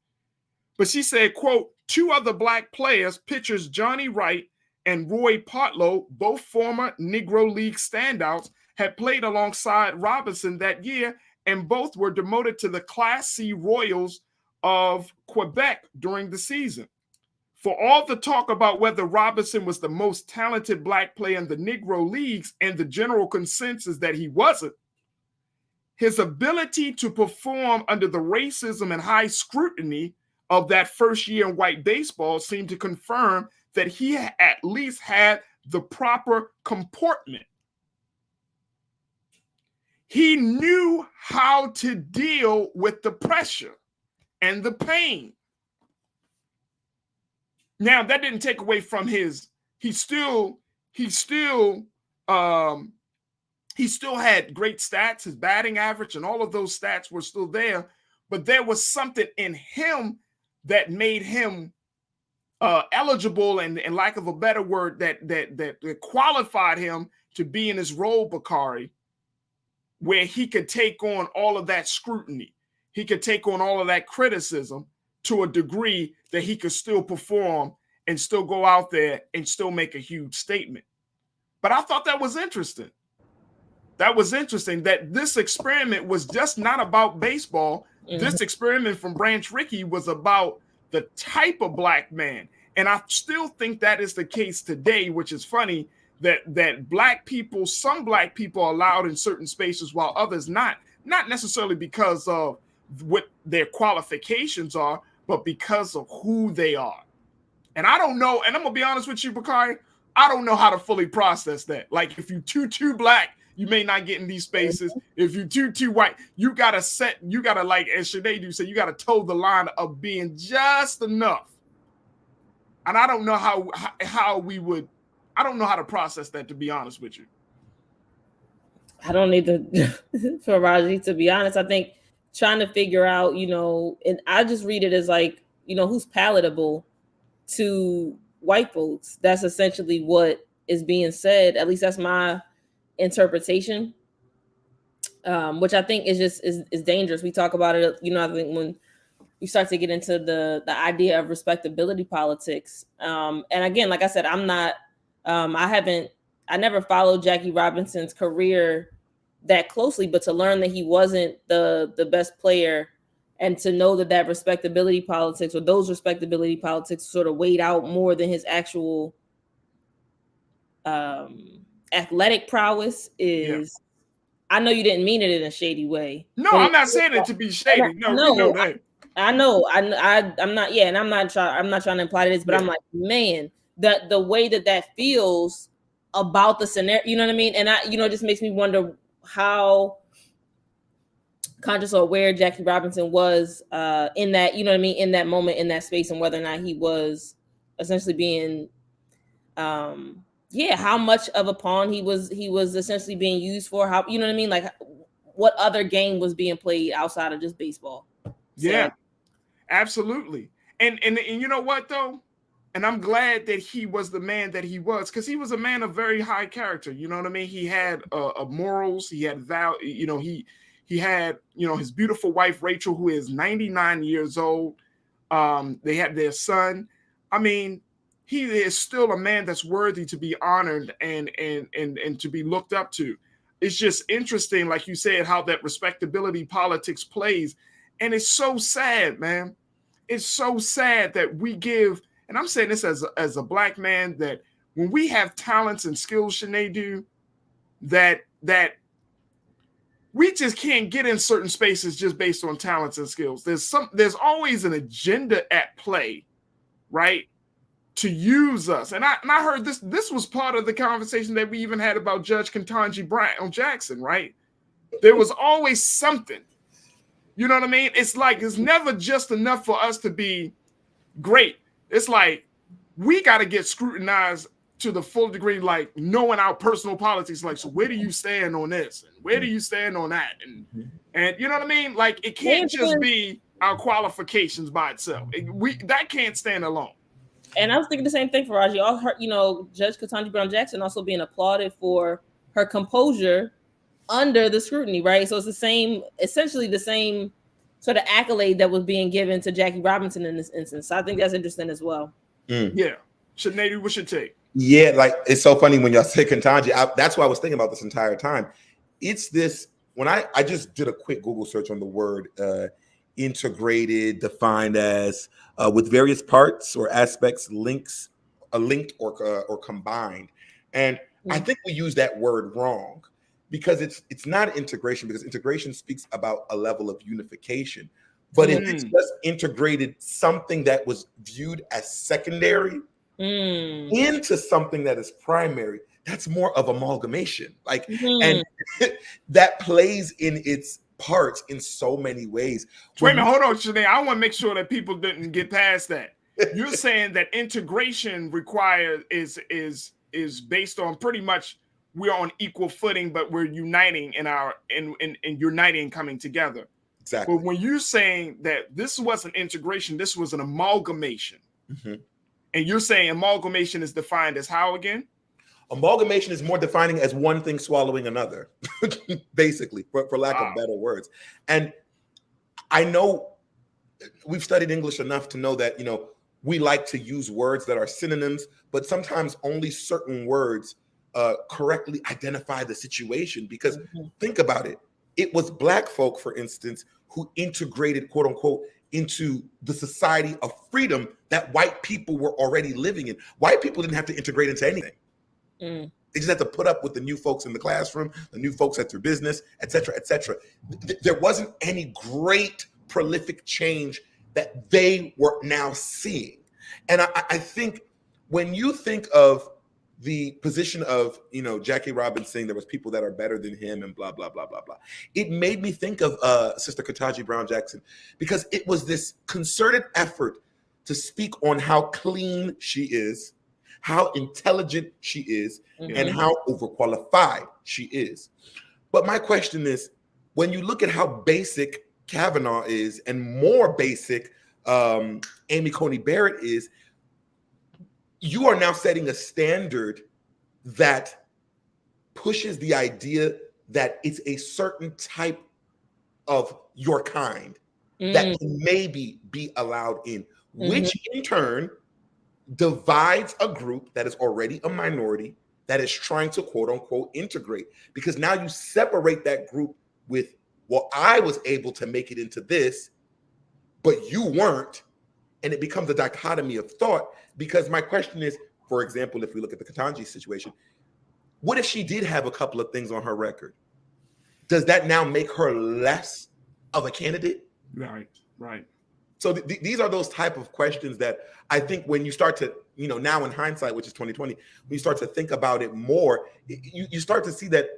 but she said, quote, "Two other Black players, pitchers Johnny Wright and Roy Partlow, both former Negro League standouts, had played alongside Robinson that year, and both were demoted to the Class C Royals of Quebec during the season. For all the talk about whether Robinson was the most talented black player in the Negro Leagues and the general consensus that he wasn't, his ability to perform under the racism and high scrutiny of that first year in white baseball seemed to confirm that he at least had the proper comportment. He knew how to deal with the pressure and the pain. Now, that didn't take away from his, he still had great stats, his batting average and all of those stats were still there, but there was something in him that made him eligible and lack of a better word, that qualified him to be in his role, Bakari, where he could take on all of that scrutiny. He could take on all of that criticism to a degree that he could still perform and still go out there and still make a huge statement. But I thought that was interesting. That was interesting that this experiment was just not about baseball. Mm-hmm. This experiment from Branch Rickey was about the type of black man. And I still think that is the case today, which is funny that black people, some black people are allowed in certain spaces while others not necessarily because of what their qualifications are, but because of who they are. And I don't know, and I'm gonna be honest with you, Bakari, I don't know how to fully process that. Like if you too black, you may not get in these spaces. If you too white, you gotta like, as Sinead do say, you gotta toe the line of being just enough. And I don't know how we would, I don't know how to process that, to be honest with you. I don't need to, Farajii, to be honest. I think trying to figure out, and I just read it as like, who's palatable to white folks. That's essentially what is being said. At least that's my interpretation, which I think is dangerous. We talk about it, I think when we start to get into the idea of respectability politics. And again, like I said, I never followed Jackie Robinson's career that closely, but to learn that he wasn't the best player and to know that respectability politics, or those respectability politics, sort of weighed out more than his actual athletic prowess is. Yeah. I know you didn't mean it in a shady way. No, I'm not saying it to be shady. No, we know that. I know. I'm not. Yeah, and I'm not trying to imply this, but I'm like, man, the way that feels about the scenario. You know what I mean? And it just makes me wonder how conscious or aware Jackie Robinson was in that. You know what I mean? In that moment, in that space, and whether or not he was essentially being, how much of a pawn he was essentially being used for. How, you know what I mean? Like, what other game was being played outside of just baseball? So. Yeah, absolutely. And you know what though? And I'm glad that he was the man that he was, because he was a man of very high character. You know what I mean? He had morals. He had value. He had his beautiful wife Rachel, who is 99 years old. They had their son. I mean, he is still a man that's worthy to be honored and to be looked up to. It's just interesting, like you said, how that respectability politics plays. And it's so sad, man. It's so sad that we give, and I'm saying this as a black man, that when we have talents and skills, Sinead, do that we just can't get in certain spaces just based on talents and skills. There's always an agenda at play, right? To use us. And I heard this was part of the conversation that we even had about Judge Ketanji Brown Jackson, right? There was always something. You know what I mean? It's like, it's never just enough for us to be great. It's like, we got to get scrutinized to the full degree, like knowing our personal politics. Like, so where do you stand on this? And where do you stand on that? And you know what I mean? Like, it can't just be our qualifications by itself. That can't stand alone. And I was thinking the same thing, Farajii. All her, Judge Ketanji Brown Jackson also being applauded for her composure under the scrutiny, right? So it's essentially the same sort of accolade that was being given to Jackie Robinson in this instance. So I think that's interesting as well. Yeah. Sinead, what's your take? Yeah, like, it's so funny when y'all say Ketanji. That's what I was thinking about this entire time. It's this, when I just did a quick Google search on the word, integrated, defined as with various parts or aspects, linked or combined. And I think we use that word wrong, because it's not integration, because integration speaks about a level of unification. But if it's just integrated something that was viewed as secondary into something that is primary, that's more of amalgamation. Like, and that plays in its parts in so many ways. Wait a minute, hold on, Shanae. I want to make sure that people didn't get past that. You're saying that integration is based on pretty much we're on equal footing, but we're uniting in uniting, coming together. Exactly. But when you're saying that this wasn't integration, this was an amalgamation, and you're saying amalgamation is defined as how again? Amalgamation is more defining as one thing swallowing another, basically, for lack of better words. And I know we've studied English enough to know that, we like to use words that are synonyms, but sometimes only certain words correctly identify the situation. Because think about it. It was Black folk, for instance, who integrated, quote unquote, into the society of freedom that white people were already living in. White people didn't have to integrate into anything. They just had to put up with the new folks in the classroom, the new folks at their business, et cetera, et cetera. There wasn't any great prolific change that they were now seeing. And I think when you think of the position of, Jackie Robinson saying there was people that are better than him and blah, blah, blah, blah, blah, it made me think of Sister Ketanji Brown Jackson, because it was this concerted effort to speak on how clean she is, how intelligent she is, and how overqualified she is. But my question is, when you look at how basic Kavanaugh is and more basic Amy Coney Barrett is, you are now setting a standard that pushes the idea that it's a certain type of your kind that can maybe be allowed in, which in turn divides a group that is already a minority that is trying to, quote unquote, integrate. Because now you separate that group with, well, I was able to make it into this, but you weren't. And it becomes a dichotomy of thought. Because my question is, for example, if we look at the Ketanji situation, what if she did have a couple of things on her record? Does that now make her less of a candidate? Right. So these are those type of questions that I think when you start to, now in hindsight, which is 2020, when you start to think about it more, you start to see that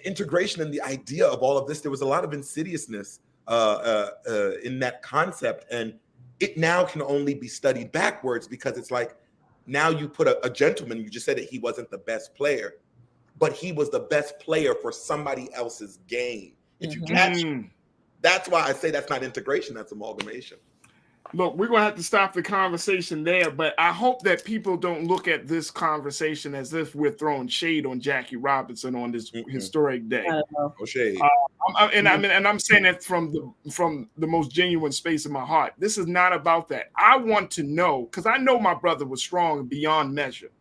integration and the idea of all of this, there was a lot of insidiousness in that concept. And it now can only be studied backwards, because it's like, now you put a gentleman, you just said that he wasn't the best player, but he was the best player for somebody else's game. If you catch, that's why I say that's not integration, that's amalgamation. Look, we're going to have to stop the conversation there, but I hope that people don't look at this conversation as if we're throwing shade on Jackie Robinson on this historic day. No shade. I'm saying that from the most genuine space of my heart. This is not about that. I want to know, because I know my brother was strong beyond measure.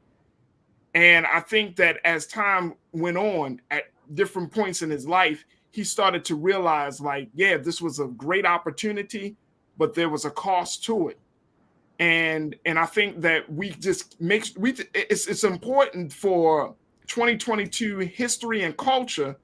And I think that as time went on, at different points in his life, he started to realize, like, yeah, this was a great opportunity, but there was a cost to it. And I think that it's important for 2022 history and culture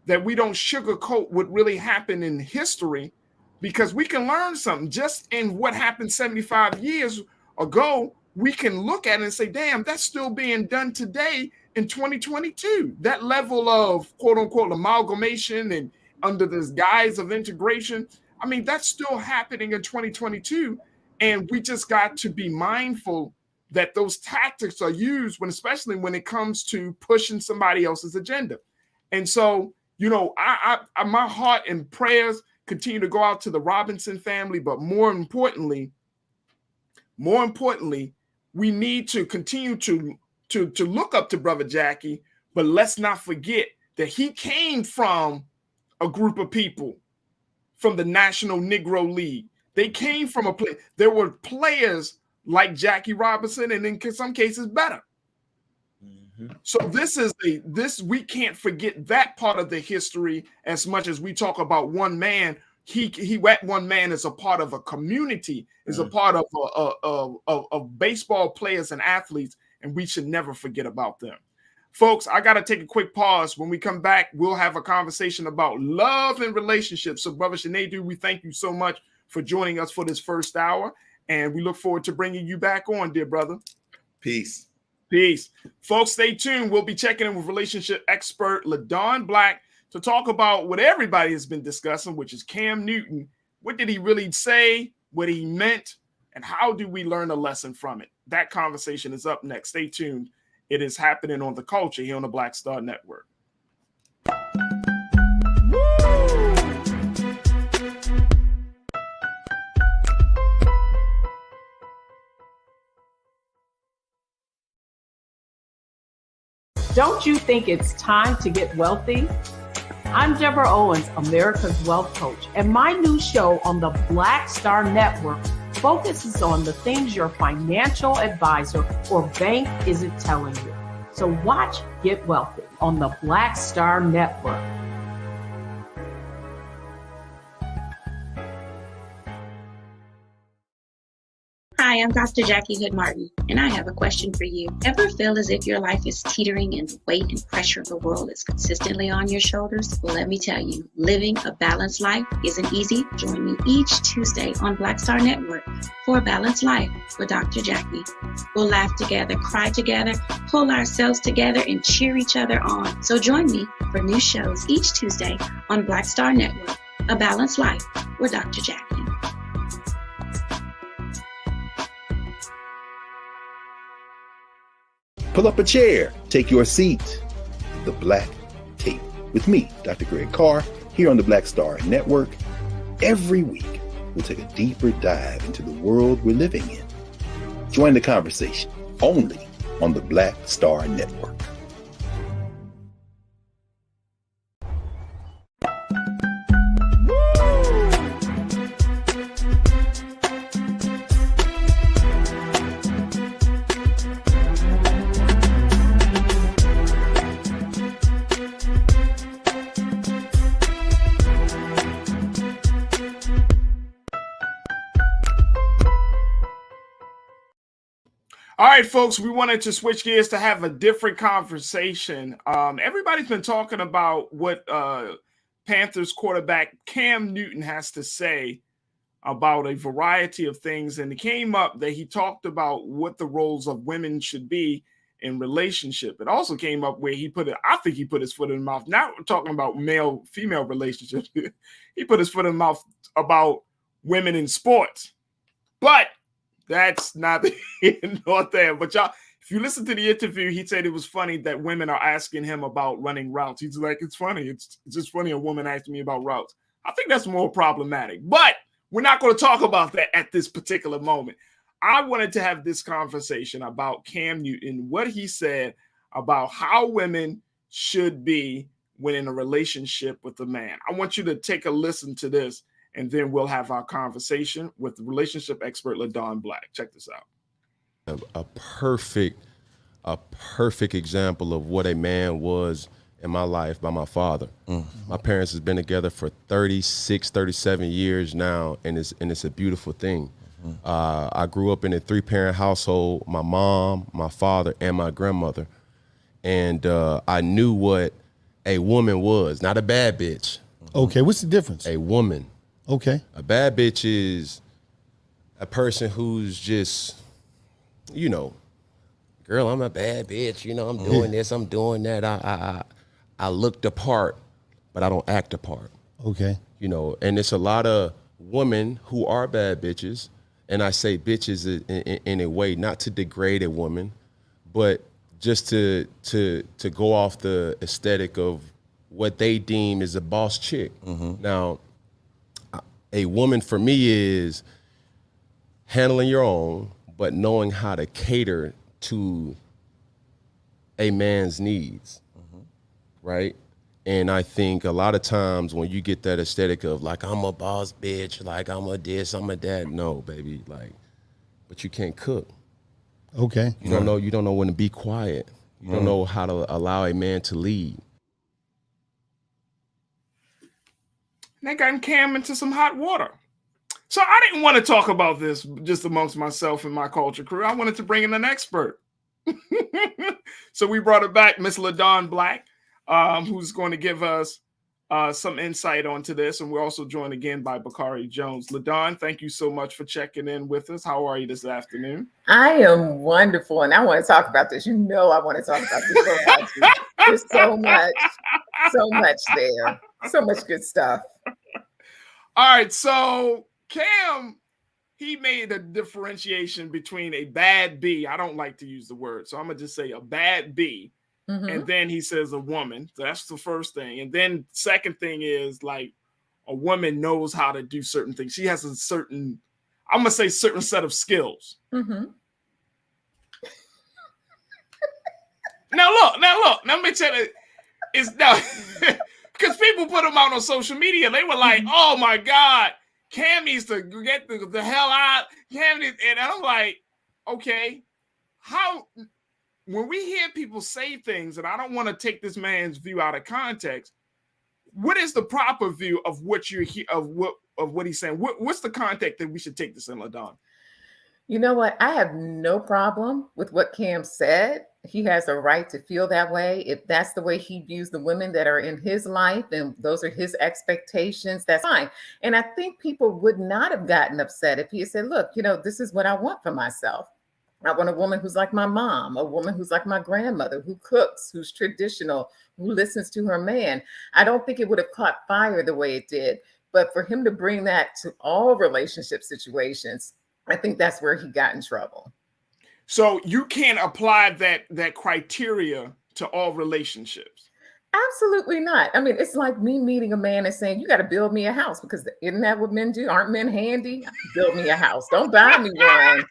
that we don't sugarcoat what really happened in history, because we can learn something just in what happened 75 years ago. We can look at it and say, damn, that's still being done today in 2022. That level of, quote unquote, amalgamation and under this guise of integration, I mean, that's still happening in 2022. And we just got to be mindful that those tactics are used especially when it comes to pushing somebody else's agenda. And so, I my heart and prayers continue to go out to the Robinson family, but more importantly, we need to continue to look up to Brother Jackie, but let's not forget that he came from a group of people from the National Negro League. They came from there were players like Jackie Robinson, and in some cases better. So we can't forget that part of the history as much as we talk about one man that one man is a part of a community, is a part of baseball players and athletes, and we should never forget about them. Folks, I got to take a quick pause. When we come back, we'll have a conversation about love and relationships. So, Brother Sinedu, we thank you so much for joining us for this first hour, and we look forward to bringing you back on, dear brother. Peace. Peace. Folks, stay tuned. We'll be checking in with relationship expert LaDon Black to talk about what everybody has been discussing, which is Cam Newton. What did he really say? What he meant? And how do we learn a lesson from it? That conversation is up next. Stay tuned. It is happening on The Culture here on the Black Star Network. Don't you think it's time to get wealthy? I'm Deborah Owens, America's Wealth Coach, and my new show on the Black Star Network focuses on the things your financial advisor or bank isn't telling you. So watch Get Wealthy on the Black Star Network. Hi, I'm Dr. Jackie Hood Martin, and I have a question for you. Ever feel as if your life is teetering and the weight and pressure of the world is consistently on your shoulders? Well, let me tell you, living a balanced life isn't easy. Join me each Tuesday on Black Star Network for a Balanced Life with Dr. Jackie. We'll laugh together, cry together, pull ourselves together, and cheer each other on. So join me for new shows each Tuesday on Black Star Network, A Balanced Life with Dr. Jackie. Pull up a chair, take your seat. The Black Tape with me, Dr. Greg Carr, here on the Black Star Network. Every week, we'll take a deeper dive into the world we're living in. Join the conversation only on the Black Star Network. All right, folks, we wanted to switch gears to have a different conversation. Everybody's been talking about what Panthers quarterback Cam Newton has to say about a variety of things. And it came up that he talked about what the roles of women should be in relationship. It also came up where I think he put his foot in the mouth. Now we're talking about male-female relationships. He put his foot in the mouth about women in sports. But that's not here nor there. But y'all, if you listen to the interview, he said it was funny that women are asking him about running routes. He's like, it's funny. It's just funny a woman asked me about routes. I think that's more problematic. But we're not going to talk about that at this particular moment. I wanted to have this conversation about Cam Newton, what he said about how women should be when in a relationship with a man. I want you to take a listen to this, and then we'll have our conversation with the relationship expert, LaDon Black. Check this out. A perfect example of what a man was in my life by my father. Mm-hmm. My parents has been together for 36, 37 years now, and it's a beautiful thing. Mm-hmm. I grew up in a 3-parent household, my mom, my father, and my grandmother. And I knew what a woman was, not a bad bitch. Okay, what's the difference? A woman. Okay. A bad bitch is a person who's just, girl, I'm a bad bitch. I'm doing this, I'm doing that. I look the part, but I don't act the part. Okay. And it's a lot of women who are bad bitches. And I say bitches in a way, not to degrade a woman, but just to go off the aesthetic of what they deem is a boss chick. Mm-hmm. Now, a woman for me is handling your own, but knowing how to cater to a man's needs, right? And I think a lot of times when you get that aesthetic of like, I'm a boss bitch, like I'm a this, I'm a that, no, baby, like, but you can't cook. Okay. You don't know when to be quiet. You don't know how to allow a man to lead. they gotten Cam into some hot water. So I didn't want to talk about this just amongst myself and my culture crew. I wanted to bring in an expert. So we brought her back, Miss LaDon Black, who's going to give us some insight onto this. And we're also joined again by Bakari Jones. LaDon, thank you so much for checking in with us. How are you this afternoon? I am wonderful, and I want to talk about this. You know I want to talk about this. There's so much there. So much good stuff. All right, so Cam, he made a differentiation between a bad B. I don't like to use the word, so I'm going to just say a bad B. Mm-hmm. And then he says a woman. So that's the first thing. And then second thing is like a woman knows how to do certain things. She has a certain, I'm going to say certain set of skills. Mm-hmm. Now look, let me tell you, it's now, because people put them out on social media. They were like, oh my God, Cam needs to get the hell out. Cam needs, and I'm like, okay, how, when we hear people say things, and I don't want to take this man's view out of context, what is the proper view of what you're of what he's saying? What's the context that we should take this in, LaDon? You know what? I have no problem with what Cam said. He has a right to feel that way. If that's the way he views the women that are in his life and those are his expectations, that's fine. And I think people would not have gotten upset if he had said, look, this is what I want for myself. I want a woman who's like my mom, a woman who's like my grandmother, who cooks, who's traditional, who listens to her man. I don't think it would have caught fire the way it did. But for him to bring that to all relationship situations, I think that's where he got in trouble. So you can't apply that criteria to all relationships. Absolutely not. I mean, it's like me meeting a man and saying, you got to build me a house, because isn't that what men do? Aren't men handy? Build me a house. Don't buy me one.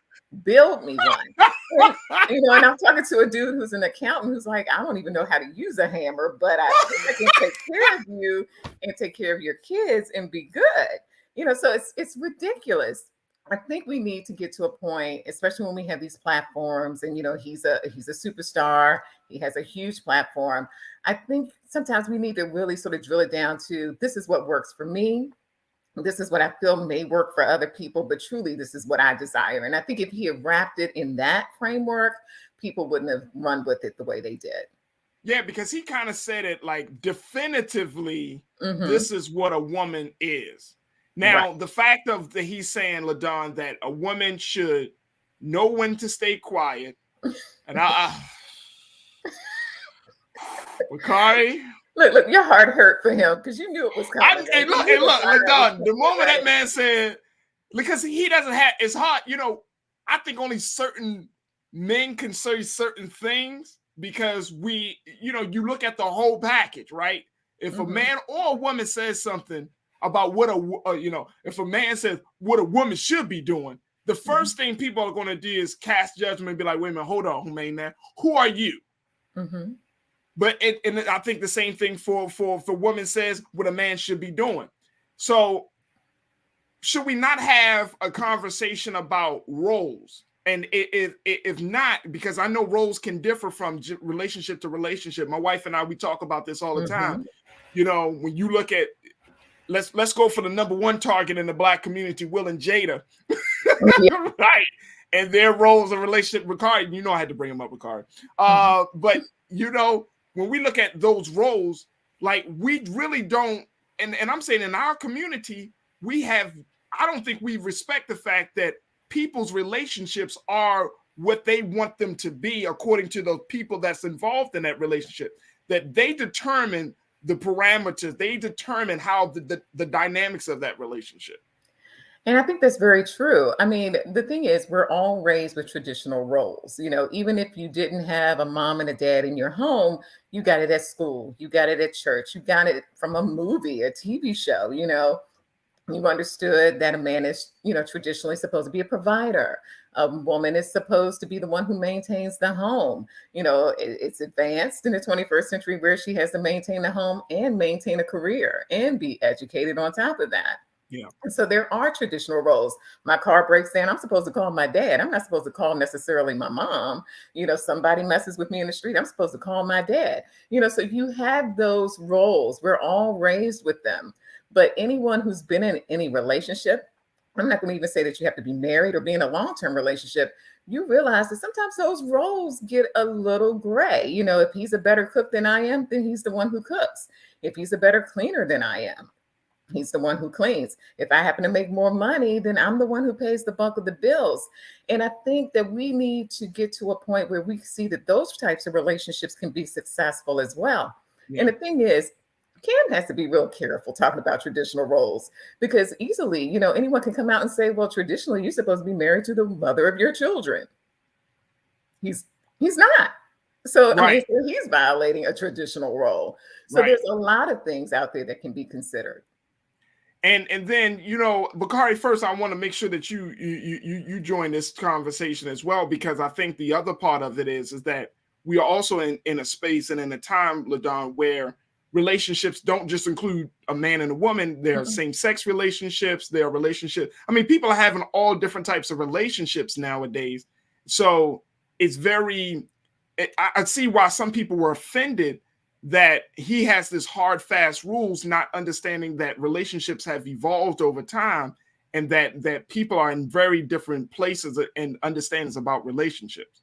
Build me one. And I'm talking to a dude who's an accountant who's like, I don't even know how to use a hammer, but I can take care of you and take care of your kids and be good. So it's ridiculous. I think we need to get to a point, especially when we have these platforms and, he's a superstar. He has a huge platform. I think sometimes we need to really sort of drill it down to, this is what works for me. This is what I feel may work for other people, but truly this is what I desire. And I think if he had wrapped it in that framework, people wouldn't have run with it the way they did. Yeah, because he kind of said it like definitively, this is what a woman is. Now, the fact of that he's saying, LaDon, that a woman should know when to stay quiet. And Bakari. Look, your heart hurt for him because you knew it was coming. Look, LaDon, the moment that man said, because he doesn't have, it's hard, I think only certain men can say certain things because you look at the whole package, right? If a man or a woman says something about what if a man says what a woman should be doing, the first thing people are going to do is cast judgment and be like, wait a minute, hold on, who are you? But and I think the same thing for women says what a man should be doing. So should we not have a conversation about roles? And if not, because I know roles can differ from relationship to relationship. My wife and I, we talk about this all the time. When you look at, let's go for the number one target in the Black community, Will and Jada, right? And their roles in relationship, Ricard, I had to bring him up, Ricard. But when we look at those roles, like we really don't, and I'm saying in our community, I don't think we respect the fact that people's relationships are what they want them to be according to the people that's involved in that relationship, that they determine the parameters, they determine how the dynamics of that relationship. And I think that's very true. I mean, the thing is, we're all raised with traditional roles. Even if you didn't have a mom and a dad in your home, you got it at school, you got it at church, you got it from a movie, a TV show, you understood that a man is, traditionally supposed to be a provider. A woman is supposed to be the one who maintains the home. It's advanced in the 21st century where she has to maintain the home and maintain a career and be educated on top of that. Yeah. And so there are traditional roles. My car breaks down, I'm supposed to call my dad. I'm not supposed to call necessarily my mom. Somebody messes with me in the street, I'm supposed to call my dad. So you have those roles. We're all raised with them. But anyone who's been in any relationship, I'm not going to even say that you have to be married or be in a long-term relationship. You realize that sometimes those roles get a little gray. You know, if he's a better cook than I am, then he's the one who cooks. If he's a better cleaner than I am, he's the one who cleans. If I happen to make more money, then I'm the one who pays the bulk of the bills. And I think that we need to get to a point where we see that those types of relationships can be successful as well. Yeah. And the thing is, Cam has to be real careful talking about traditional roles, because easily, you know, anyone can come out and say, well, traditionally, you're supposed to be married to the mother of your children. He's not. So, right. I mean, he's violating a traditional role. So right. There's a lot of things out there that can be considered. And then, you know, Bakari, first, I want to make sure that you join this conversation as well, because I think the other part of it is that we are also in a space and in a time, LaDon, where relationships don't just include a man and a woman. There are same-sex relationships. There are relationships. I mean, people are having all different types of relationships nowadays. So it's I see why some people were offended that he has this hard, fast rules, not understanding that relationships have evolved over time and that people are in very different places and understandings about relationships.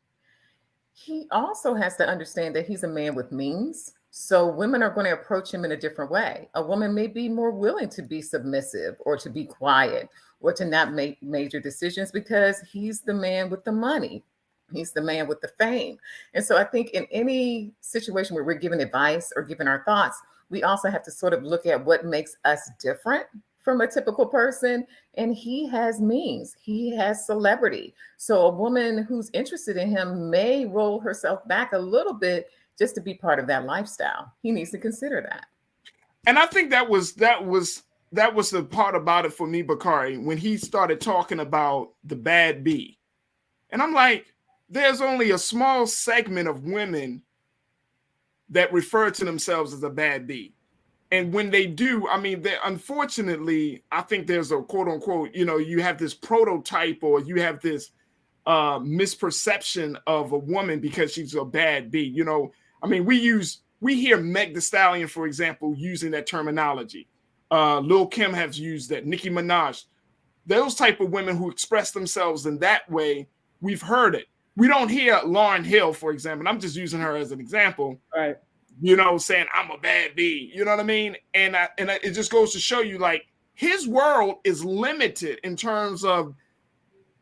He also has to understand that he's a man with means. So women are going to approach him in a different way. A woman may be more willing to be submissive or to be quiet or to not make major decisions because he's the man with the money. He's the man with the fame. And so I think in any situation where we're giving advice or giving our thoughts, we also have to sort of look at what makes us different from a typical person. And he has means, he has celebrity. So a woman who's interested in him may roll herself back a little bit just to be part of that lifestyle. He needs to consider that. And I think that was the part about it for me, Bakari, when he started talking about the bad B. And I'm like, there's only a small segment of women that refer to themselves as a bad B. And when they do, I mean, unfortunately, I think there's a quote unquote, you know, you have this prototype or you have this misperception of a woman because she's a bad B. You know, I mean, we hear Meg Thee Stallion, for example, using that terminology. Lil Kim has used that, Nicki Minaj. Those type of women who express themselves in that way, we've heard it. We don't hear Lauryn Hill, for example. I'm just using her as an example. Right. You know, saying I'm a bad B. You know what I mean? And it just goes to show you, like, his world is limited in terms of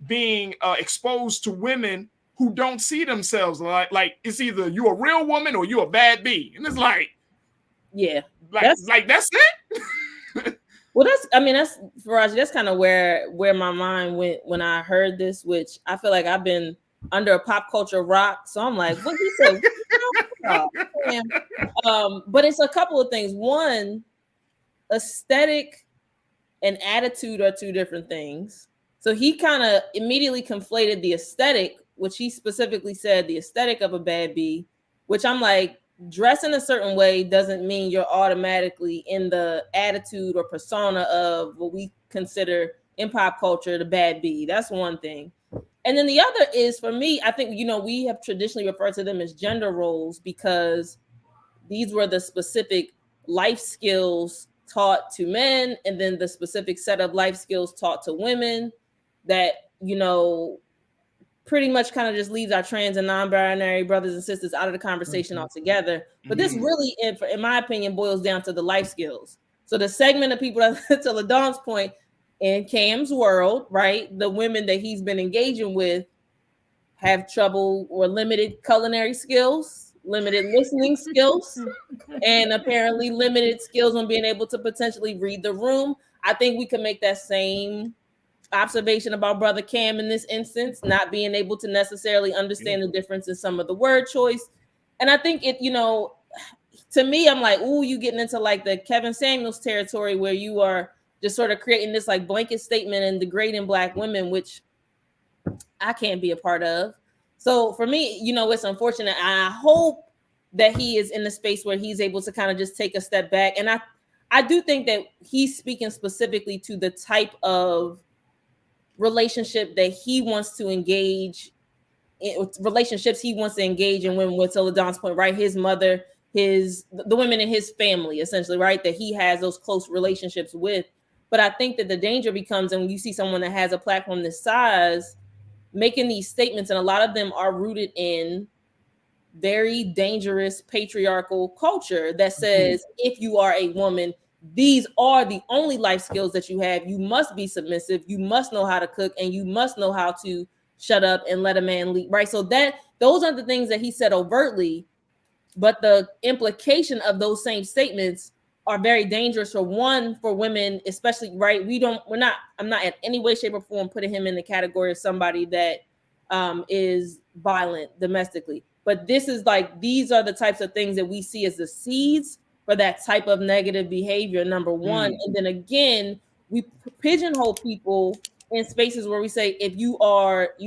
being exposed to women who don't see themselves like it's either you a real woman or you a bad B. And it's like, yeah, that's it. Well, that's Farajii, that's kind of where my mind went when I heard this, which I feel like I've been under a pop culture rock. So I'm like, what he said? But it's a couple of things. One, aesthetic and attitude are two different things. So he kind of immediately conflated the aesthetic, which he specifically said the aesthetic of a bad B, which I'm like, dressing a certain way doesn't mean you're automatically in the attitude or persona of what we consider in pop culture the bad B. That's one thing. And then the other is, for me, I think, you know, we have traditionally referred to them as gender roles because these were the specific life skills taught to men and then the specific set of life skills taught to women that, you know, pretty much kind of just leaves our trans and non-binary brothers and sisters out of the conversation altogether. But this really, in my opinion, boils down to the life skills. So the segment of people, that, to LaDon's point, in Cam's world, right, the women that he's been engaging with have trouble or limited culinary skills, limited listening skills, and apparently limited skills on being able to potentially read the room. I think we can make that same observation about Brother Cam in this instance, not being able to necessarily understand the difference in some of the word choice. And I think it, you know, to me, I'm like, ooh, you getting into like the Kevin Samuels territory where you are just sort of creating this like blanket statement and degrading Black women, which I can't be a part of. So for me, you know, it's unfortunate. I hope that he is in the space where he's able to kind of just take a step back. And I do think that he's speaking specifically to the type of relationship that he wants to engage in, relationships he wants to engage in when, with LaDon's point, right? His mother the women in his family, essentially, right? That he has those close relationships with. But I think that the danger becomes, and when you see someone that has a platform this size making these statements, and a lot of them are rooted in very dangerous patriarchal culture that says, if you are a woman, these are the only life skills that you have. You must be submissive. You must know how to cook, and you must know how to shut up and let a man lead, right? So those are the things that he said overtly, but the implication of those same statements are very dangerous for women, especially, right? I'm not in any way, shape, or form putting him in the category of somebody that is violent domestically. But these are the types of things that we see as the seeds for that type of negative behavior, number one. And then again, we pigeonhole people in spaces where we say, if you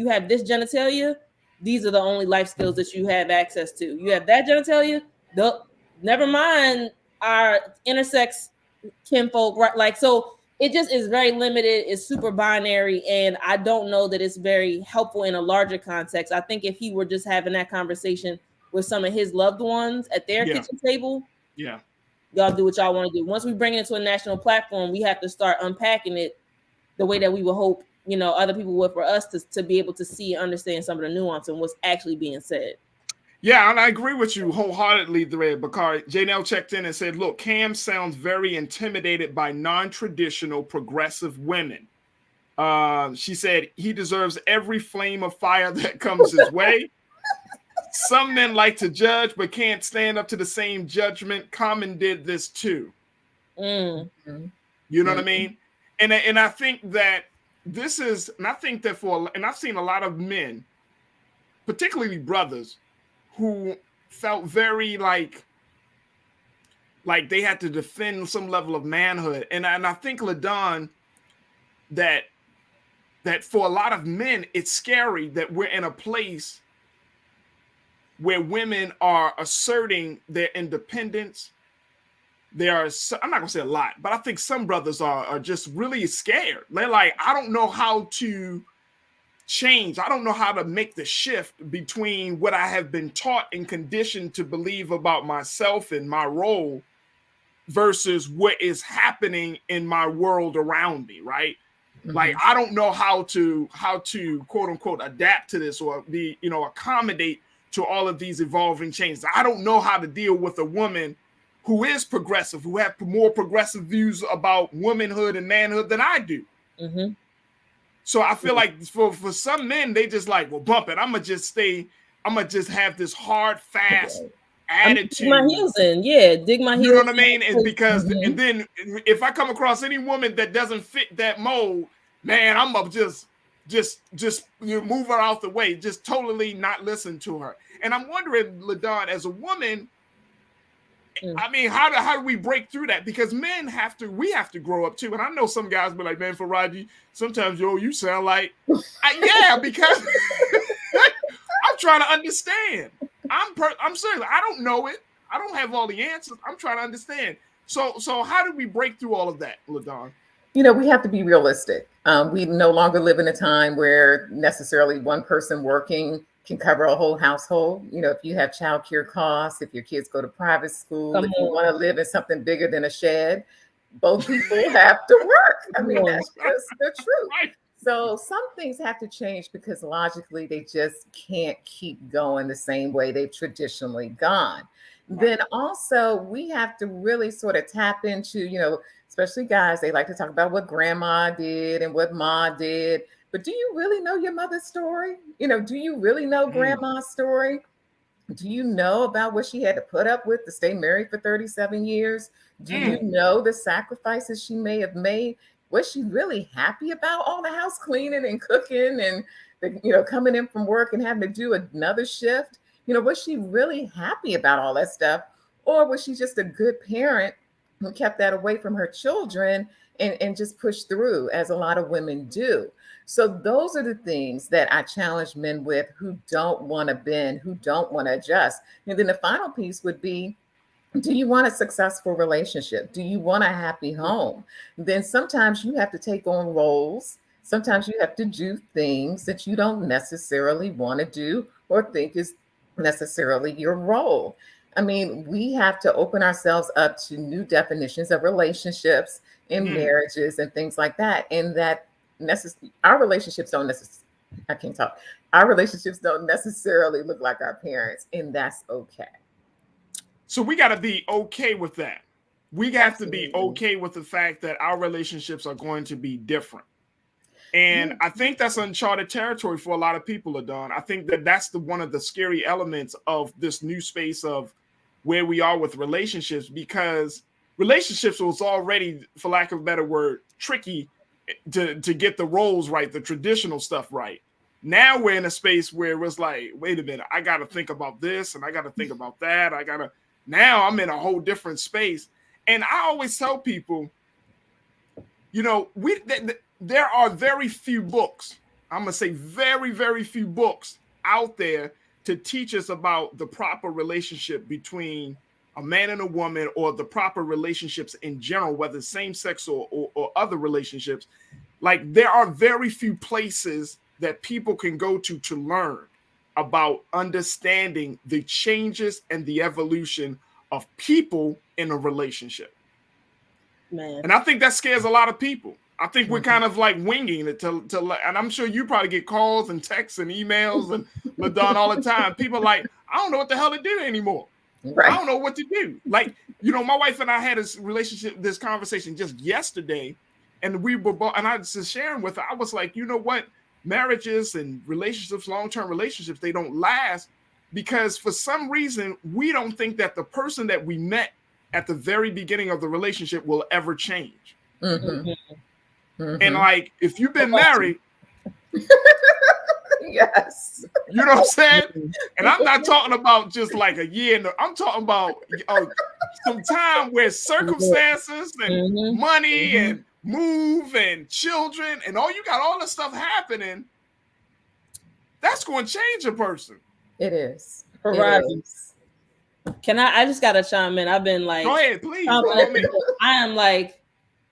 have this genitalia, these are the only life skills that you have access to. You have that genitalia, never mind our intersex kinfolk, right? Like, so it just is very limited. It's super binary, and I don't know that it's very helpful in a larger context. I think if he were just having that conversation with some of his loved ones at their kitchen table, y'all do what y'all want to do. Once we bring it into a national platform, we have to start unpacking it the way that we would hope, other people would, for us to be able to see and understand some of the nuance and what's actually being said. Yeah, and I agree with you wholeheartedly, Thread, because Janelle checked in and said, look, Cam sounds very intimidated by non-traditional progressive women. She said he deserves every flame of fire that comes his way. Some men like to judge, but can't stand up to the same judgment. Common did this too. Mm-hmm. You know what I mean? And I think that this is, and I think that and I've seen a lot of men, particularly brothers, who felt very like they had to defend some level of manhood. And I think, LaDon, that for a lot of men, it's scary that we're in a place where women are asserting their independence. I'm not gonna say a lot, but I think some brothers are just really scared. They're like, I don't know how to change. I don't know how to make the shift between what I have been taught and conditioned to believe about myself and my role versus what is happening in my world around me, right? Mm-hmm. Like, I don't know how to quote unquote adapt to this or be, accommodate to all of these evolving changes. I don't know how to deal with a woman who is progressive, who have more progressive views about womanhood and manhood than I do. Mm-hmm. So I feel like for some men, they just like, well, bump it. I'm gonna just have this hard, fast attitude. Dig my heels in. Yeah, dig my heels in. You know what I mean? It's because, and then if I come across any woman that doesn't fit that mold, man, I'm gonna just move her out the way, just totally not listen to her. And I'm wondering, LaDon, as a woman, I mean, how do we break through that? Because men we have to grow up too. And I know some guys be like, man, Farajii, sometimes, you sound like, because I'm trying to understand. I'm serious. I don't know it. I don't have all the answers. I'm trying to understand. So how do we break through all of that, LaDon? We have to be realistic. We no longer live in a time where necessarily one person working can cover a whole household. If you have childcare costs, if your kids go to private school, if you want to live in something bigger than a shed, both people have to work. I mean, that's just the truth. Right. So some things have to change because logically they just can't keep going the same way they've traditionally gone. Right. Then also we have to really sort of tap into, especially guys, they like to talk about what grandma did and what ma did. But do you really know your mother's story? Do you really know grandma's story? Do you know about what she had to put up with to stay married for 37 years? Do you know the sacrifices she may have made? Was she really happy about all the house cleaning and cooking and coming in from work and having to do another shift? Was she really happy about all that stuff? Or was she just a good parent who kept that away from her children and just pushed through, as a lot of women do? So those are the things that I challenge men with who don't want to bend, who don't want to adjust. And then the final piece would be, do you want a successful relationship? Do you want a happy home? Then sometimes you have to take on roles. Sometimes you have to do things that you don't necessarily want to do or think is necessarily your role. I mean, we have to open ourselves up to new definitions of relationships and marriages and things like that. And that our relationships don't necessarily, I can't talk. Our relationships don't necessarily look like our parents, and that's okay. So we got to be okay with that. We have to be okay with the fact that our relationships are going to be different. And I think that's uncharted territory for a lot of people, Adon. I think that that's one of the scary elements of this new space of where we are with relationships, because relationships was already, for lack of a better word, tricky to get the roles right, the traditional stuff right. Now we're in a space where it was like, wait a minute, I got to think about this and I got to think about that. Now I'm in a whole different space. And I always tell people, you know, there are very few books, I'm going to say very, very few books out there to teach us about the proper relationship between a man and a woman, or the proper relationships in general, whether same sex or other relationships. Like, there are very few places that people can go to learn about understanding the changes and the evolution of people in a relationship. Man. And I think that scares a lot of people. I think we're kind of like winging it and I'm sure you probably get calls and texts and emails and LaDon all the time. People are like, I don't know what the hell to do anymore. Right. I don't know what to do. Like, you know, my wife and I had this conversation just yesterday, and I was just sharing with her. I was like, you know what? Marriages and relationships, long-term relationships, they don't last because for some reason we don't think that the person that we met at the very beginning of the relationship will ever change. Mm-hmm. Mm-hmm. And like, if you've been married, yes, you know what I'm saying? And I'm not talking about just like a year. I'm talking about some time where circumstances and money and move and children and you got all this stuff happening. That's going to change a person. It is. Farajii. Can I just got to chime in. I've been like, go ahead, please. I am like,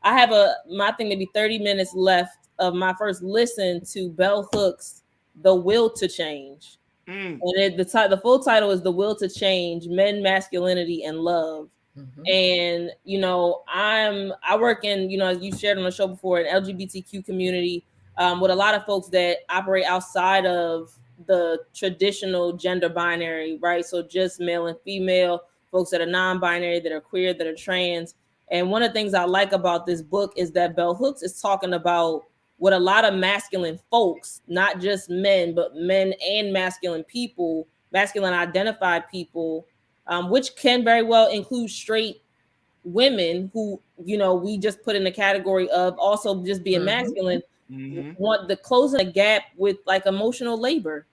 I have my thing maybe 30 minutes left of my first listen to Bell Hooks' The Will to Change. And the full title is The Will to Change, Men, Masculinity, and Love. Mm-hmm. And, you know, I work in, you know, as you shared on the show before, an LGBTQ community with a lot of folks that operate outside of the traditional gender binary, right? So just male and female, folks that are non-binary, that are queer, that are trans. And one of the things I like about this book is that Bell Hooks is talking about what a lot of masculine folks, not just men, but men and masculine people, masculine identified people, which can very well include straight women who, you know, we just put in the category of also just being masculine, want the closing a gap with like emotional labor.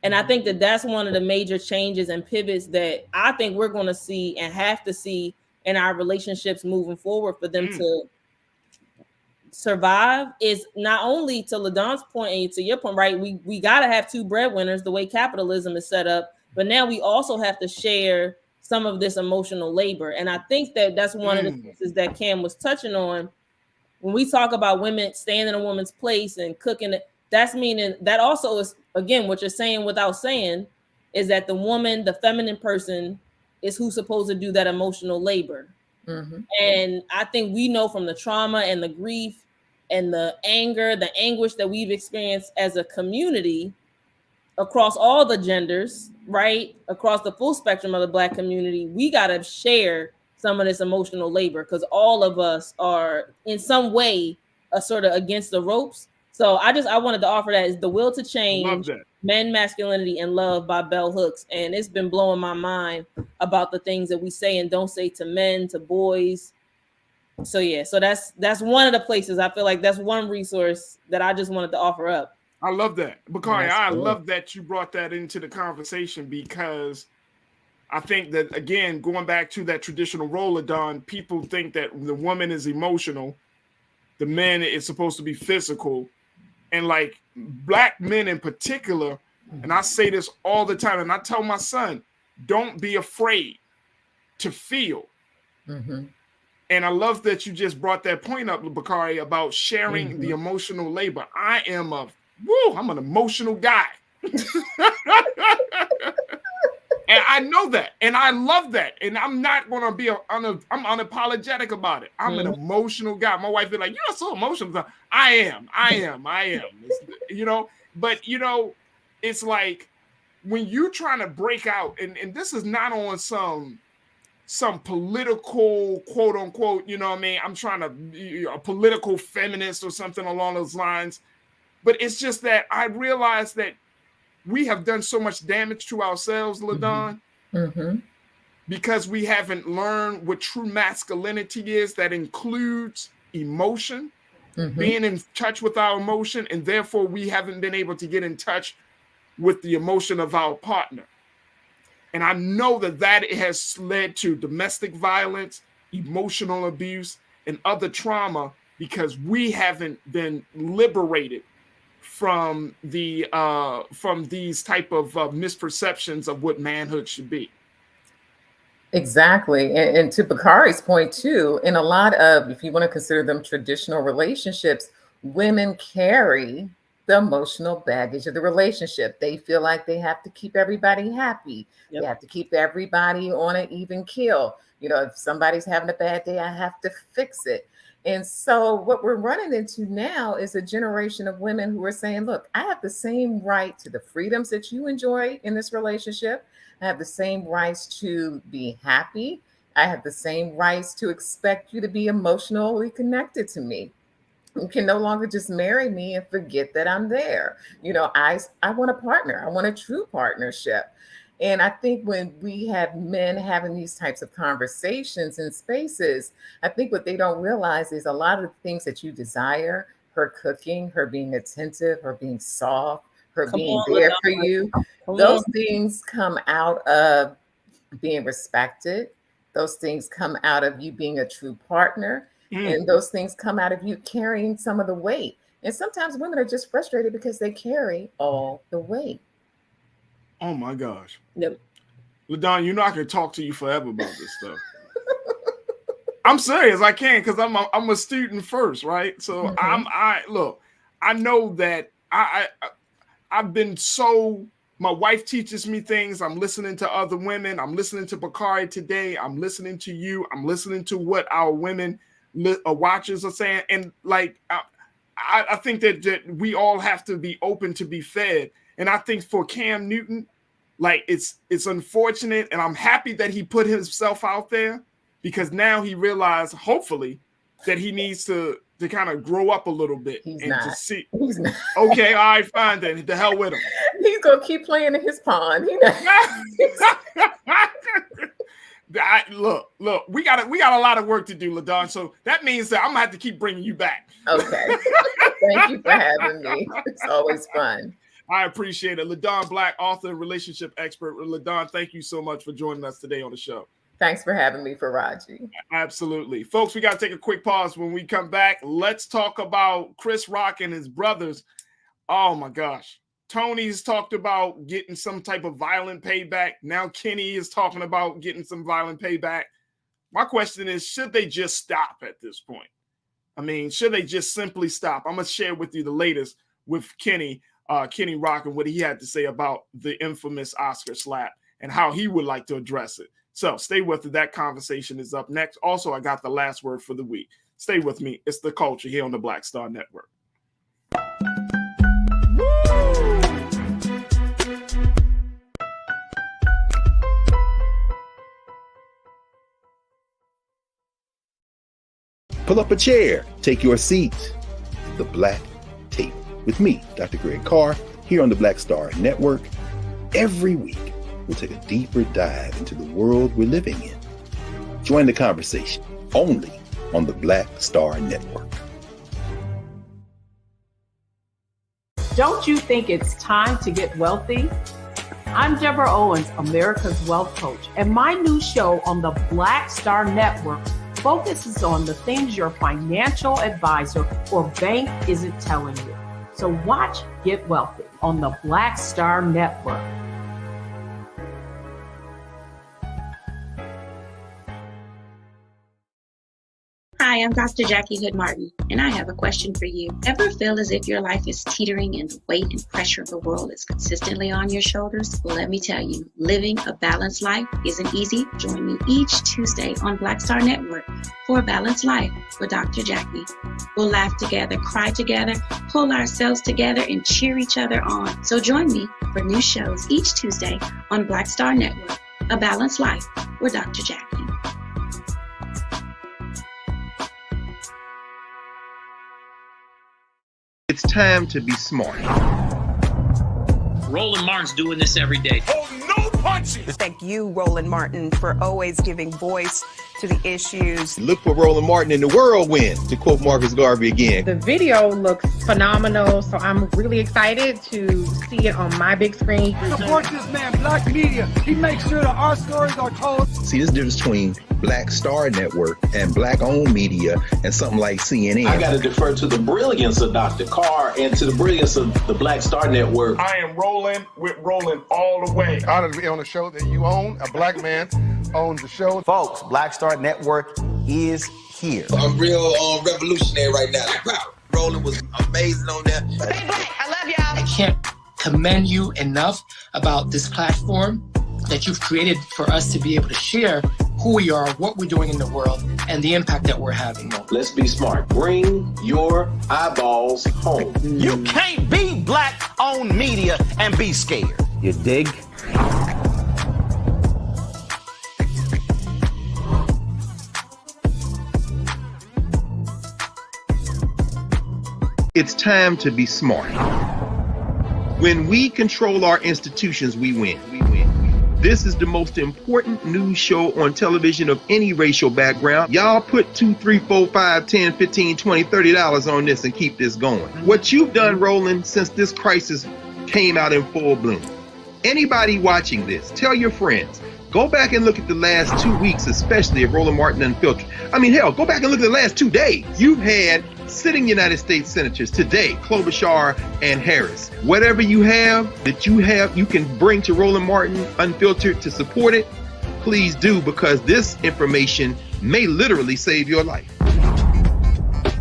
And I think that that's one of the major changes and pivots that I think we're going to see and have to see in our relationships moving forward for them to survive, is not only to LaDon's point and to your point, right? We got to have two breadwinners the way capitalism is set up, but now we also have to share some of this emotional labor. And I think that that's one of the pieces that Cam was touching on. When we talk about women staying in a woman's place and cooking it, that's meaning that also is, again, what you're saying without saying is that the woman, the feminine person, is who's supposed to do that emotional labor. Mm-hmm. And I think we know from the trauma and the grief and the anger, the anguish that we've experienced as a community across all the genders, right? Across the full spectrum of the Black community, we got to share some of this emotional labor because all of us are in some way sort of against the ropes. So I wanted to offer that is The Will to Change, Men, Masculinity, and Love by Bell Hooks. And it's been blowing my mind about the things that we say and don't say to men, to boys. So yeah, so that's one of the places I feel like that's one resource that I just wanted to offer up. I love that. Bakari, I love that you brought that into the conversation because I think that, again, going back to that traditional role of Don, people think that the woman is emotional, the man is supposed to be physical. And like Black men in particular, and I say this all the time, and I tell my son, don't be afraid to feel. Mm-hmm. And I love that you just brought that point up, Bakari, about sharing the emotional labor. I'm an emotional guy. And I know that, and I love that, and I'm not going to be I'm unapologetic about it. I'm an emotional guy. My wife be like, "You're so emotional." I am. You know, but you know, it's like when you're trying to break out, and this is not on some political quote unquote, you know what I mean? I'm trying to be a political feminist or something along those lines, but it's just that I realize that we have done so much damage to ourselves, LaDon, because we haven't learned what true masculinity is. That includes emotion, being in touch with our emotion, and therefore we haven't been able to get in touch with the emotion of our partner. And I know that has led to domestic violence, emotional abuse, and other trauma because we haven't been liberated from these type of misperceptions of what manhood should be. Exactly. And to Bakari's point too, in a lot of, if you want to consider them traditional relationships, women carry the emotional baggage of the relationship. They feel like they have to keep everybody happy. Yep. They have to keep everybody on an even keel. You know, if somebody's having a bad day, I have to fix it. And so what we're running into now is a generation of women who are saying, look, I have the same right to the freedoms that you enjoy in this relationship. I have the same rights to be happy. I have the same rights to expect you to be emotionally connected to me. You can no longer just marry me and forget that I'm there. You know, I want a partner. I want a true partnership. And I think when we have men having these types of conversations in spaces, I think what they don't realize is a lot of the things that you desire, her cooking, her being attentive, her being soft, her being there for you, those things come out of being respected. Those things come out of you being a true partner. And those things come out of you carrying some of the weight. And sometimes women are just frustrated because they carry all the weight. Oh my gosh. Yep. LaDon, you know I can talk to you forever about this stuff. I'm serious, I can, because I'm a student first, right? So I know that I've been so, my wife teaches me things. I'm listening to other women. I'm listening to Bakari today. I'm listening to you. I'm listening to what our women watchers are saying. And like, I think that we all have to be open to be fed. And I think for Cam Newton, like it's unfortunate, and I'm happy that he put himself out there because now he realized, hopefully, that he needs to kind of grow up a little bit to see. He's not. Okay, all right, fine then. The hell with him. He's gonna keep playing in his pond. Look, we got a lot of work to do, LaDon. So that means that I'm gonna have to keep bringing you back. Okay. Thank you for having me. It's always fun. I appreciate it. LaDon Black, author and relationship expert. LaDon, thank you so much for joining us today on the show. Thanks for having me, Farajii. Absolutely. Folks, we got to take a quick pause. When we come back, let's talk about Chris Rock and his brothers. Oh, my gosh. Tony's talked about getting some type of violent payback. Now Kenny is talking about getting some violent payback. My question is, should they just stop at this point? I mean, should they just simply stop? I'm going to share with you the latest with Kenny Rock and what he had to say about the infamous Oscar slap and how he would like to address it. So stay with it. That conversation is up next. Also, I got the last word for the week. Stay with me. It's The Culture here on the Black Star Network. Pull up a chair. Take your seat. The Black Tape with me, Dr. Greg Carr, here on the Black Star Network. Every week, we'll take a deeper dive into the world we're living in. Join the conversation only on the Black Star Network. Don't you think it's time to get wealthy? I'm Deborah Owens, America's Wealth Coach, and my new show on the Black Star Network focuses on the things your financial advisor or bank isn't telling you. So watch Get Wealthy on the Black Star Network. Hi, Hi, I'm Dr. Jackie Hood Martin, and I have a question for you. Ever feel as if your life is teetering and the weight and pressure of the world is consistently on your shoulders? Well, let me tell you, living a balanced life isn't easy. Join me each Tuesday on Black Star Network for A Balanced Life with Dr. Jackie. We'll laugh together, cry together, pull ourselves together, and cheer each other on. So join me for new shows each Tuesday on Black Star Network, A Balanced Life with Dr. Jackie. It's time to be smart. Roland Martin's doing this every day. Oh, no punches! Thank you, Roland Martin, for always giving voice to the issues. Look for Roland Martin in the whirlwind, to quote Marcus Garvey again. The video looks phenomenal, so I'm really excited to see it on my big screen. Support this man, Black Media. He makes sure that our stories are told. See, this difference between Black Star Network and Black-owned media and something like CNN. I got to defer to the brilliance of Dr. Carr and to the brilliance of the Black Star Network. I am rolling with Roland all the way. Honored to be on a show that you own. A black man owns the show. Folks, Black Star Network is here. I'm real revolutionary right now. Like, wow, Roland was amazing on there. Stay black. I love y'all. I can't commend you enough about this platform that you've created for us to be able to share who we are, what we're doing in the world, and the impact that we're having. Let's be smart. Bring your eyeballs home. You can't be Black-owned media and be scared. You dig? It's time to be smart. When we control our institutions, we win. This is the most important news show on television of any racial background. Y'all put $2, $3, $4, $5, $10, $15, $20, $30 on this and keep this going. What you've done, Roland, since this crisis came out in full bloom. Anybody watching this, tell your friends. Go back and look at the last 2 weeks, especially of Roland Martin Unfiltered. I mean, hell, go back and look at the last 2 days. You've had sitting United States senators today, Klobuchar and Harris. Whatever you have, you can bring to Roland Martin Unfiltered to support it, please do, because this information may literally save your life.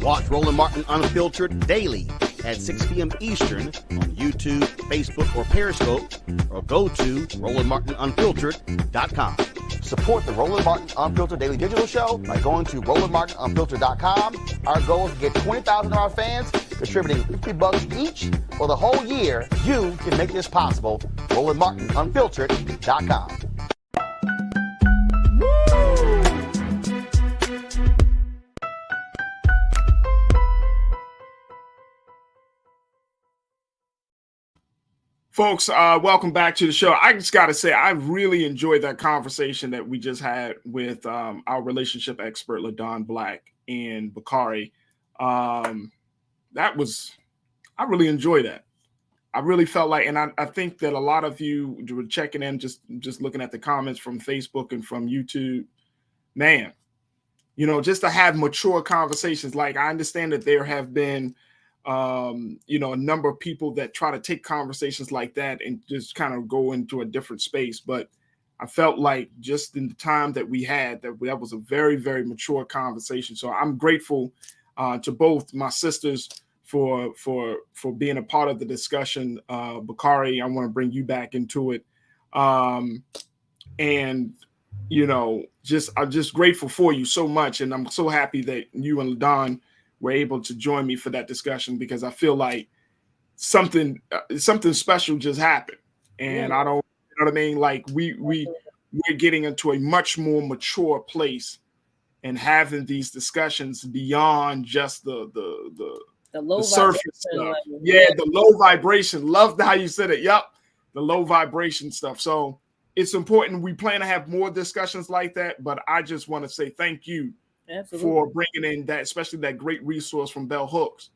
Watch Roland Martin Unfiltered daily at 6 p.m. Eastern on YouTube, Facebook, or Periscope, or go to RolandMartinUnfiltered.com. Support the Roland Martin Unfiltered Daily Digital Show by going to RolandMartinUnfiltered.com. Our goal is to get 20,000 of our fans contributing $50 each for the whole year. You can make this possible. RolandMartinUnfiltered.com. Folks, welcome back to the show. I just got to say, I really enjoyed that conversation that we just had with our relationship expert, LaDon Black and Bakari. I really enjoyed that. I really felt like, and I think that a lot of you were checking in, just looking at the comments from Facebook and from YouTube. Man, just to have mature conversations. Like, I understand that there have been a number of people that try to take conversations like that and just kind of go into a different space. But I felt like just in the time that we had, that was a very, very mature conversation. So I'm grateful to both my sisters for being a part of the discussion. Bakari, I want to bring you back into it. I'm just grateful for you so much. And I'm so happy that you and LaDon were able to join me for that discussion, because I feel like something special just happened. And I don't, you know what I mean? Like we're getting into a much more mature place and having these discussions beyond just the low surface stuff. Yeah, the low vibration. Loved how you said it. Yep. The low vibration stuff. So it's important. We plan to have more discussions like that, but I just want to say thank you for bringing in that, especially that great resource from Bell Hooks,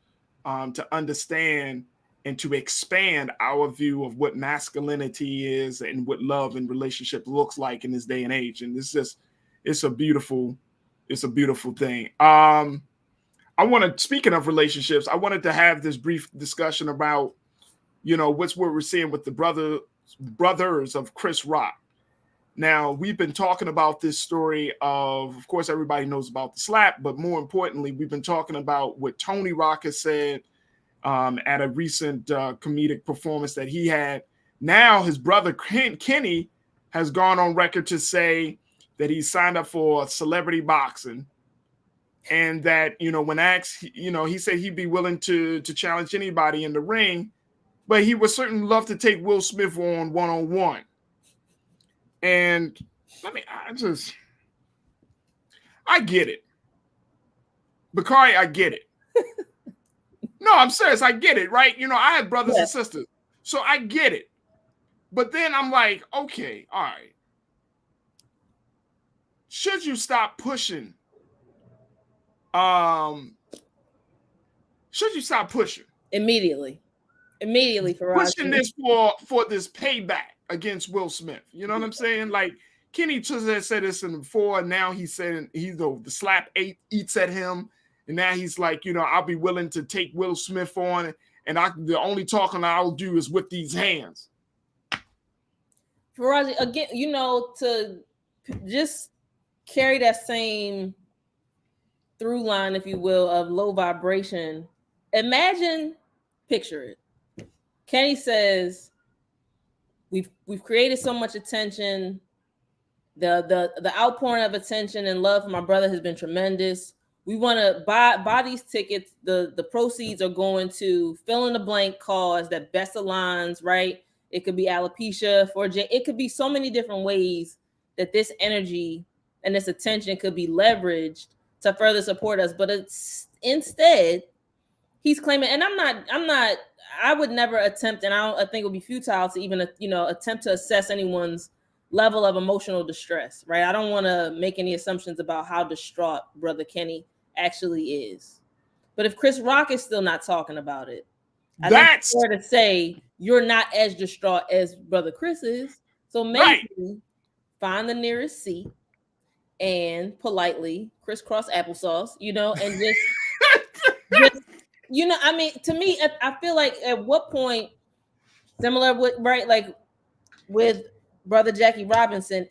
to understand and to expand our view of what masculinity is and what love and relationship looks like in this day and age. And it's a beautiful thing. Speaking of relationships, I wanted to have this brief discussion about, what we're seeing with the brothers of Chris Rock. Now, we've been talking about this story of course, everybody knows about the slap, but more importantly, we've been talking about what Tony Rock has said at a recent comedic performance that he had. Now, his brother Kenny has gone on record to say that he signed up for celebrity boxing, and that, when asked, he said he'd be willing to challenge anybody in the ring, but he would certainly love to take Will Smith on one-on-one. And I get it. Bakari, I get it. No, I'm serious. I get it, right? I have brothers and sisters, so I get it. But then I'm like, okay, all right. Should you stop pushing? Should you stop pushing? Immediately, Farajii. Pushing this for this payback against Will Smith. You know what I'm saying? Like Kenny just said this before. Now he's saying the slap eats at him, and now he's like, I'll be willing to take Will Smith on, and the only talking I'll do is with these hands. Farajii, again, to just carry that same through line, if you will, of low vibration. Picture it. Kenny says, we've created so much attention. The outpouring of attention and love for my brother has been tremendous. We want to buy these tickets. The proceeds are going to fill in the blank cause that best aligns, right? It could be alopecia for Jay. It could be so many different ways that this energy and this attention could be leveraged to further support us. But it's instead, he's claiming, and I would never attempt, and I think it would be futile to even, attempt to assess anyone's level of emotional distress, right? I don't want to make any assumptions about how distraught Brother Kenny actually is. But if Chris Rock is still not talking about it, I think it's fair to say you're not as distraught as Brother Chris is. So maybe find the nearest seat and politely crisscross applesauce, and just to me, I feel like at what point, similar with, right, like with Brother Jackie Robinson,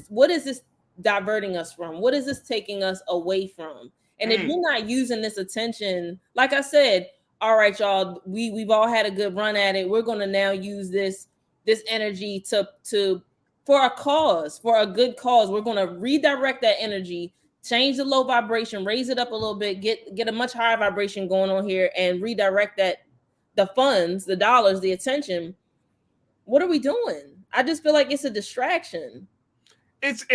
what is this diverting us from? What is this taking us away from? And if you're not using this attention, like I said, all right, y'all, we've all had a good run at it. We're going to now use this energy for a cause, for a good cause. We're going to redirect that energy, change the low vibration, raise it up a little bit, get a much higher vibration going on here, and redirect the funds, the dollars, the attention. What are we doing? I just feel like it's a distraction. It's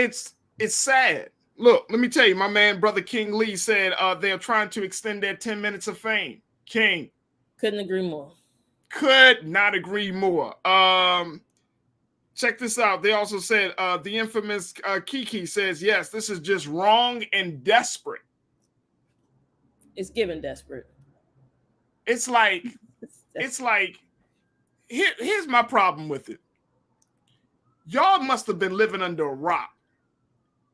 sad. Look, let me tell you, my man, Brother King Lee said they're trying to extend their 10 minutes of fame. King. Couldn't agree more. Could not agree more. Check this out. They also said the infamous Kiki says, yes, this is just wrong and desperate. It's given desperate. It's like, here's my problem with it. Y'all must have been living under a rock,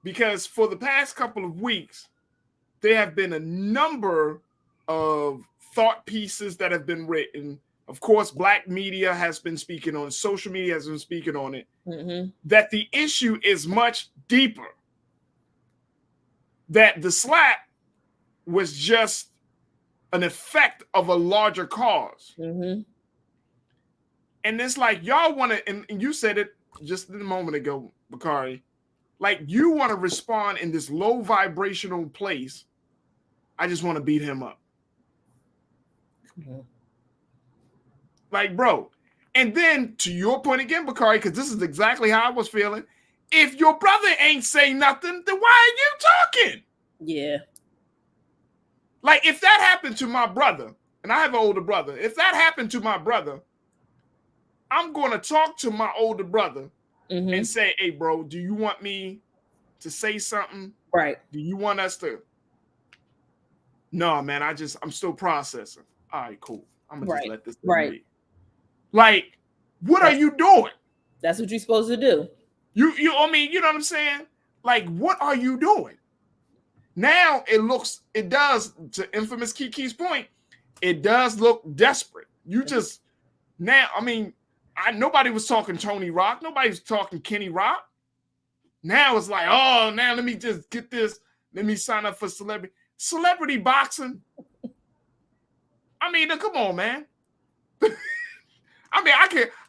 because for the past couple of weeks, there have been a number of thought pieces that have been written. Of course, Black media has been speaking on it. Social media has been speaking on it. Mm-hmm. That the issue is much deeper. That the slap was just an effect of a larger cause. Mm-hmm. And it's like, y'all want to, and you said it just a moment ago, Bakari, like you want to respond in this low vibrational place. I just want to beat him up. Mm-hmm. Like, bro. And then to your point again, Bakari, because this is exactly how I was feeling. If your brother ain't saying nothing, then why are you talking? Yeah. Like, if that happened to my brother, and I have an older brother, if that happened to my brother, I'm going to talk to my older brother and say, hey, bro, do you want me to say something? Right. Do you want us to? No, man, I'm still processing. All right, cool. I'm going to just let this be. Like, what are you doing? That's what you're supposed to do. I mean, you know what I'm saying? Like, what are you doing? Now it does, to infamous Kiki's point, it does look desperate. You just, now, I mean, nobody was talking Tony Rock. Nobody was talking Kenny Rock. Now it's like, oh, now let me just get this. Let me sign up for celebrity boxing. I mean, come on, man. I mean,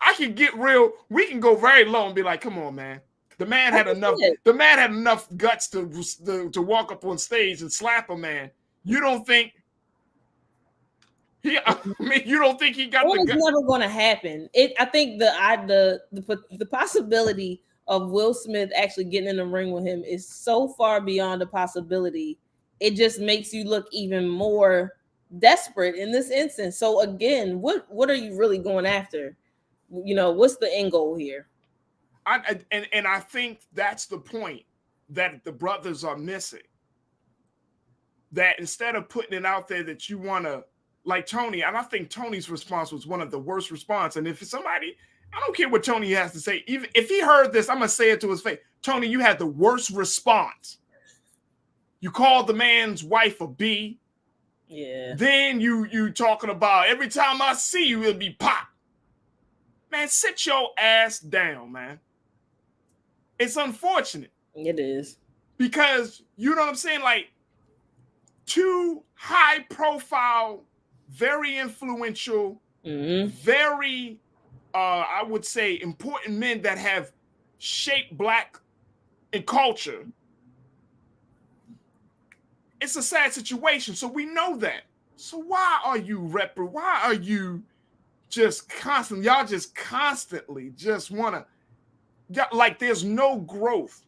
I can get real. We can go very low and be like, come on, man. The man had enough. The man had enough guts to walk up on stage and slap a man. You don't think he? I mean, you don't think he got the guts? It's never going to happen. I think the possibility of Will Smith actually getting in the ring with him is so far beyond the possibility. It just makes you look even more desperate in this instance. So again, what are you really going after? You know, what's the end goal here? And I think that's the point that the brothers are missing. That instead of putting it out there that you want to, like Tony, and I think Tony's response was one of the worst response. And if somebody, I don't care what Tony has to say, even if he heard this, I'm gonna say it to his face. Tony, you had the worst response. You called the man's wife a B. Yeah. Then you talking about every time I see you, it'll be pop. Man, sit your ass down, man. It's unfortunate. It is. Because, you know what I'm saying? Like, two high-profile, very influential, very, I would say, important men that have shaped Black and culture. It's a sad situation, so we know that. So why are you just constantly, y'all just constantly just want to, like there's no growth.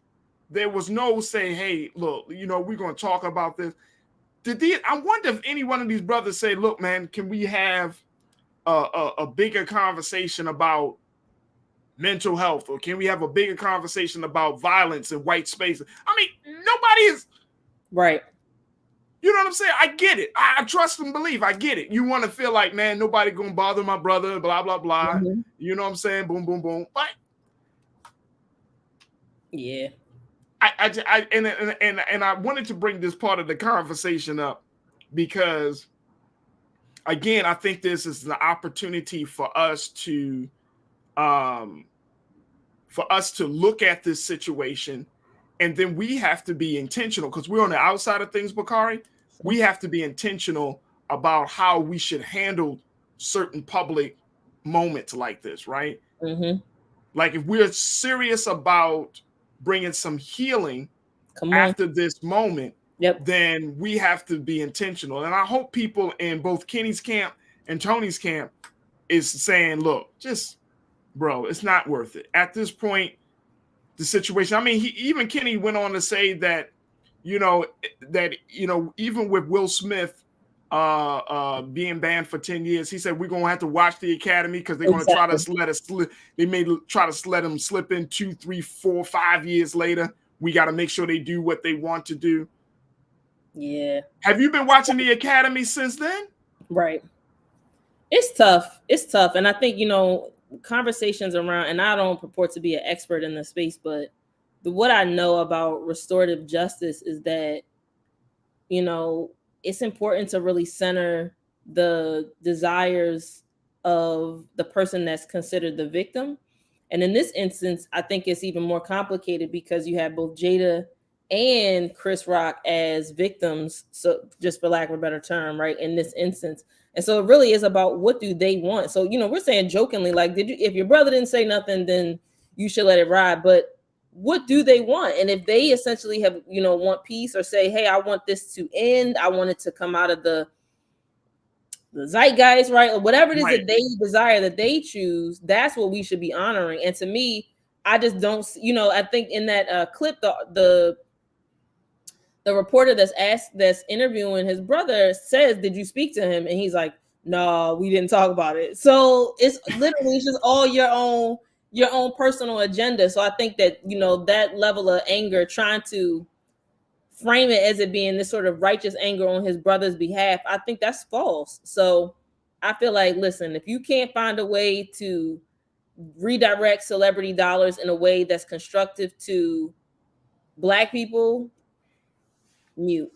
There was no say, hey, look, you know, we're going to talk about this. I wonder if any one of these brothers say, look, man, can we have a bigger conversation about mental health? Or can we have a bigger conversation about violence in white spaces? I mean, nobody is. Right. You know what I'm saying? I get it. I trust and believe. I get it. You want to feel like, man, nobody going to bother my brother, blah, blah, blah. Mm-hmm. You know what I'm saying? Boom, boom, boom. But yeah. And I wanted to bring this part of the conversation up because, again, I think this is an opportunity for us to look at this situation, and then we have to be intentional because we're on the outside of things, Bakari. We have to be intentional about how we should handle certain public moments like this, right? Mm-hmm. Like if we're serious about bringing some healing after this moment, then we have to be intentional. And I hope people in both Kenny's camp and Tony's camp is saying, look, just, bro, it's not worth it. At this point, the situation, I mean, even Kenny went on to say that, even with Will Smith being banned for 10 years, he said, we're going to have to watch the Academy because they're going to try to let us slip. They may try to let him slip in 2, 3, 4, 5 years later. We got to make sure they do what they want to do. Yeah. Have you been watching the Academy since then? Right. It's tough. It's tough. And I think, conversations around, and I don't purport to be an expert in the space, but what I know about restorative justice is that, it's important to really center the desires of the person that's considered the victim. And in this instance, I think it's even more complicated because you have both Jada and Chris Rock as victims. So just for lack of a better term, right, in this instance. And so it really is about what do they want. So, we're saying jokingly, like, if your brother didn't say nothing, then you should let it ride. But what do they want? And if they essentially have, want peace or say, hey, I want this to end, I want it to come out of the zeitgeist, right? Or whatever it is that they desire, that they choose, that's what we should be honoring. And to me, I just don't, I think in that clip, the reporter that's interviewing his brother says, did you speak to him? And he's like, no, we didn't talk about it. So it's literally just all your own personal agenda. So I think that, that level of anger, trying to frame it as it being this sort of righteous anger on his brother's behalf, I think that's false. So I feel like, listen, if you can't find a way to redirect celebrity dollars in a way that's constructive to Black people, mute.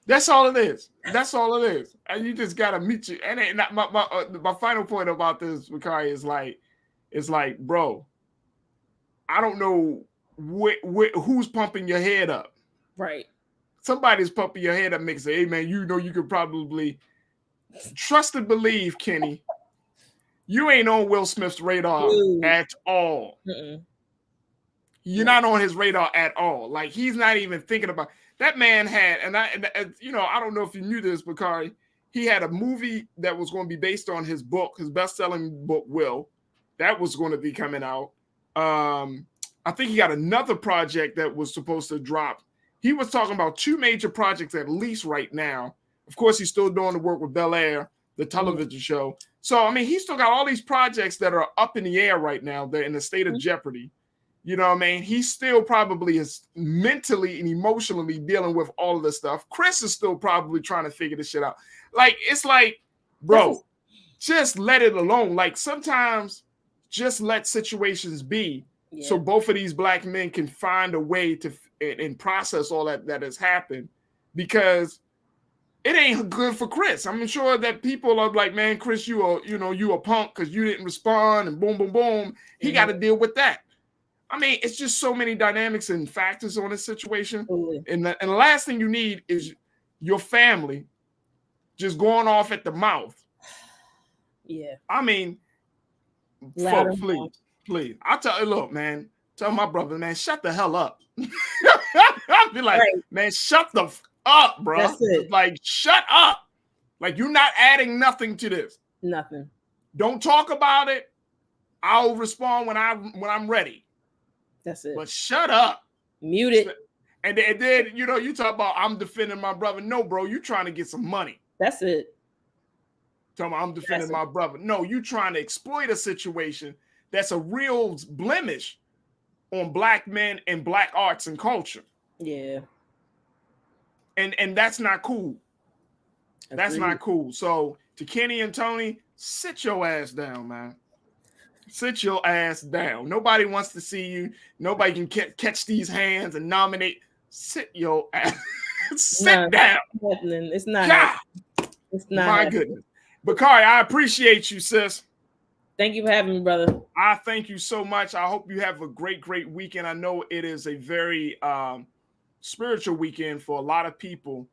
That's all it is. That's all it is. And you just gotta meet you. And my final point about this, Bakari, is like, bro, I don't know who's pumping your head up? Right. Somebody's pumping your head up, makes say, hey man, you know you could probably trust and believe, Kenny. You ain't on Will Smith's radar at all. You're not on his radar at all. Like, he's not even thinking about that man had, and I don't know if you knew this, Bakari, he had a movie that was going to be based on his book, his best-selling book, Will. That was going to be coming out. I think he got another project that was supposed to drop. He was talking about 2 major projects at least right now. Of course, he's still doing the work with Bel Air, the television show. So, I mean, he's still got all these projects that are up in the air right now. They're in a state of jeopardy. You know what I mean? He still probably is mentally and emotionally dealing with all of this stuff. Chris is still probably trying to figure this shit out. Like, it's like, bro, just let it alone. Like, sometimes just let situations be. Yeah. So both of these black men can find a way to and process all that has happened, because it ain't good for Chris. I'm sure that people are like, man, Chris, you a punk because you didn't respond, and boom, boom, boom. He got to deal with that. I mean, it's just so many dynamics and factors on this situation. And the last thing you need is your family just going off at the mouth. Yeah. I mean, folks, please. I tell you, look, man, tell my brother, man, shut the hell up. I'll be like, man, shut the up, bro. That's it. Like, shut up. Like, you're not adding nothing to this. Nothing. Don't talk about it. I'll respond when I'm ready. That's it. But shut up. Mute it. And then you talk about I'm defending my brother. No, bro, you trying to get some money. That's it. Tell me I'm defending my brother. No, you trying to exploit a situation that's a real blemish on black men and black arts and culture. Yeah. And that's not cool. That's not cool. So to Kenny and Tony, sit your ass down, man. Sit your ass down. Nobody wants to see you. Nobody can catch these hands and nominate. Sit your ass. Sit down. It's not. God. It's not. My goodness. Bakari, I appreciate you, sis. Thank you for having me, brother. I thank you so much. I hope you have a great, great weekend. I know it is a very spiritual weekend for a lot of people.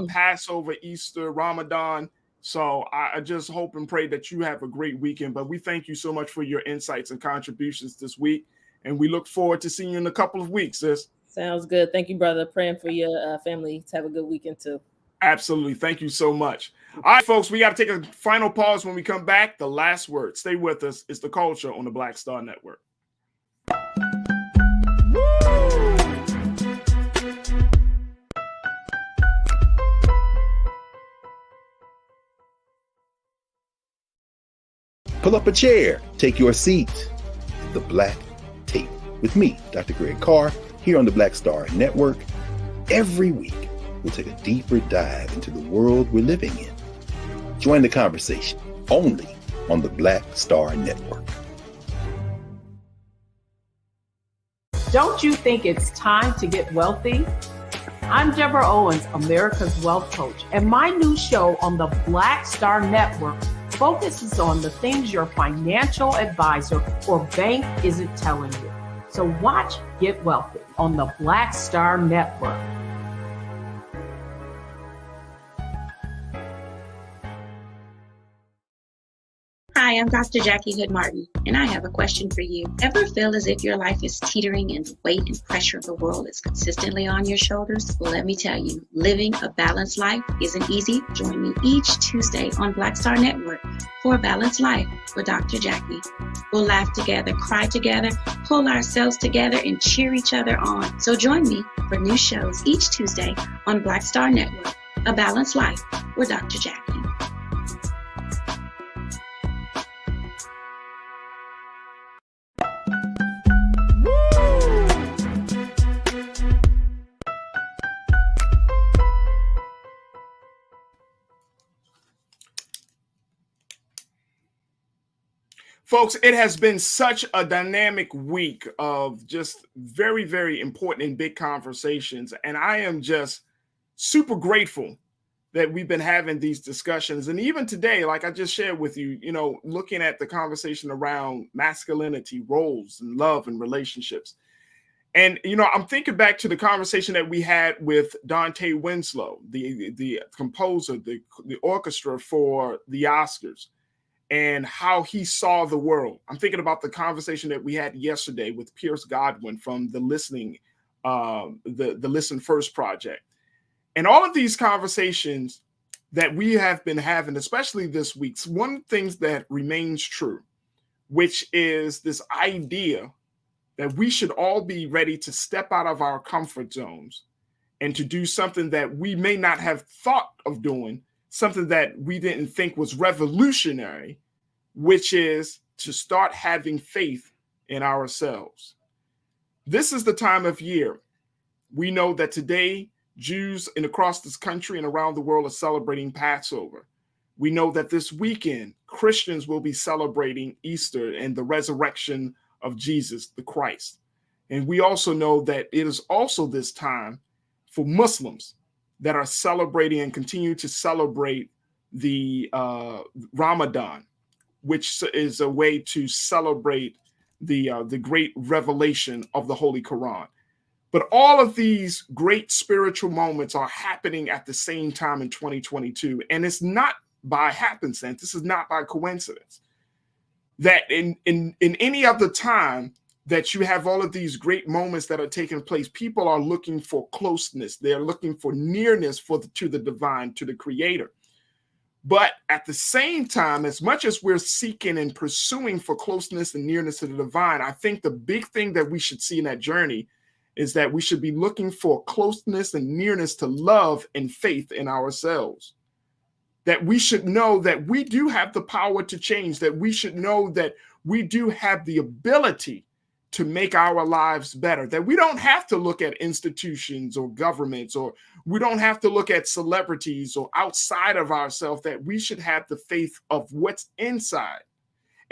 Passover, Easter, Ramadan. So I just hope and pray that you have a great weekend. But we thank you so much for your insights and contributions this week. And we look forward to seeing you in a couple of weeks, sis. Sounds good. Thank you, brother. Praying for your family to have a good weekend too. Absolutely. Thank you so much. All right, folks, we got to take a final pause. When we come back, the last word. Stay with us. It's The Culture on the Black Star Network. Pull up a chair, take your seat. The Black Tape with me, Dr. Greg Carr, here on the Black Star Network. Every week, we'll take a deeper dive into the world we're living in. Join the conversation only on the Black Star Network. Don't you think it's time to get wealthy? I'm Deborah Owens, America's Wealth Coach, and my new show on the Black Star Network focuses on the things your financial advisor or bank isn't telling you. So watch Get Wealthy on the Black Star Network. Hi, I'm Dr. Jackie Hood Martin, and I have a question for you. Ever feel as if your life is teetering and the weight and pressure of the world is consistently on your shoulders? Well, let me tell you, living a balanced life isn't easy. Join me each Tuesday on Black Star Network for a Balanced Life with Dr. Jackie. We'll laugh together, cry together, pull ourselves together, and cheer each other on. So join me for new shows each Tuesday on Black Star Network, A Balanced Life with Dr. Jackie. Folks, it has been such a dynamic week of just very, very important and big conversations. And I am just super grateful that we've been having these discussions. And even today, like I just shared with you, looking at the conversation around masculinity, roles, and love and relationships. And, you know, I'm thinking back to the conversation that we had with Dante Winslow, the composer, the orchestra for the Oscars, and how he saw the world. I'm thinking about the conversation that we had yesterday with Pierce Godwin from the Listen First Project. And all of these conversations that we have been having, especially this week, one of the things that remains true, which is this idea that we should all be ready to step out of our comfort zones and to do something that we may not have thought of doing, something that we didn't think was revolutionary, which is to start having faith in ourselves. This is the time of year. We know that today Jews across this country and around the world are celebrating Passover. We know that this weekend Christians will be celebrating Easter and the resurrection of Jesus the Christ. And we also know that it is also this time for Muslims that are celebrating and continue to celebrate the Ramadan, which is a way to celebrate the great revelation of the Holy Quran. But all of these great spiritual moments are happening at the same time in 2022. And it's not by happenstance. This is not by coincidence. That in any other time that you have all of these great moments that are taking place, people are looking for closeness. They're looking for nearness to the divine, to the creator. But at the same time, as much as we're seeking and pursuing for closeness and nearness to the divine, I think the big thing that we should see in that journey is that we should be looking for closeness and nearness to love and faith in ourselves. That we should know that we do have the power to change, that we should know that we do have the ability to make our lives better, that we don't have to look at institutions or governments, or we don't have to look at celebrities or outside of ourselves, that we should have the faith of what's inside.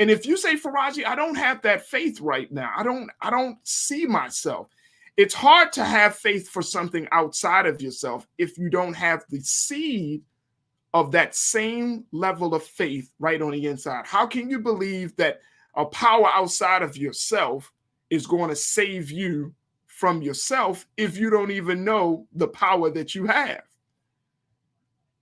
And if you say, Farajii, I don't have that faith right now, I don't see myself. It's hard to have faith for something outside of yourself if you don't have the seed of that same level of faith right on the inside. How can you believe that a power outside of yourself is going to save you from yourself if you don't even know the power that you have?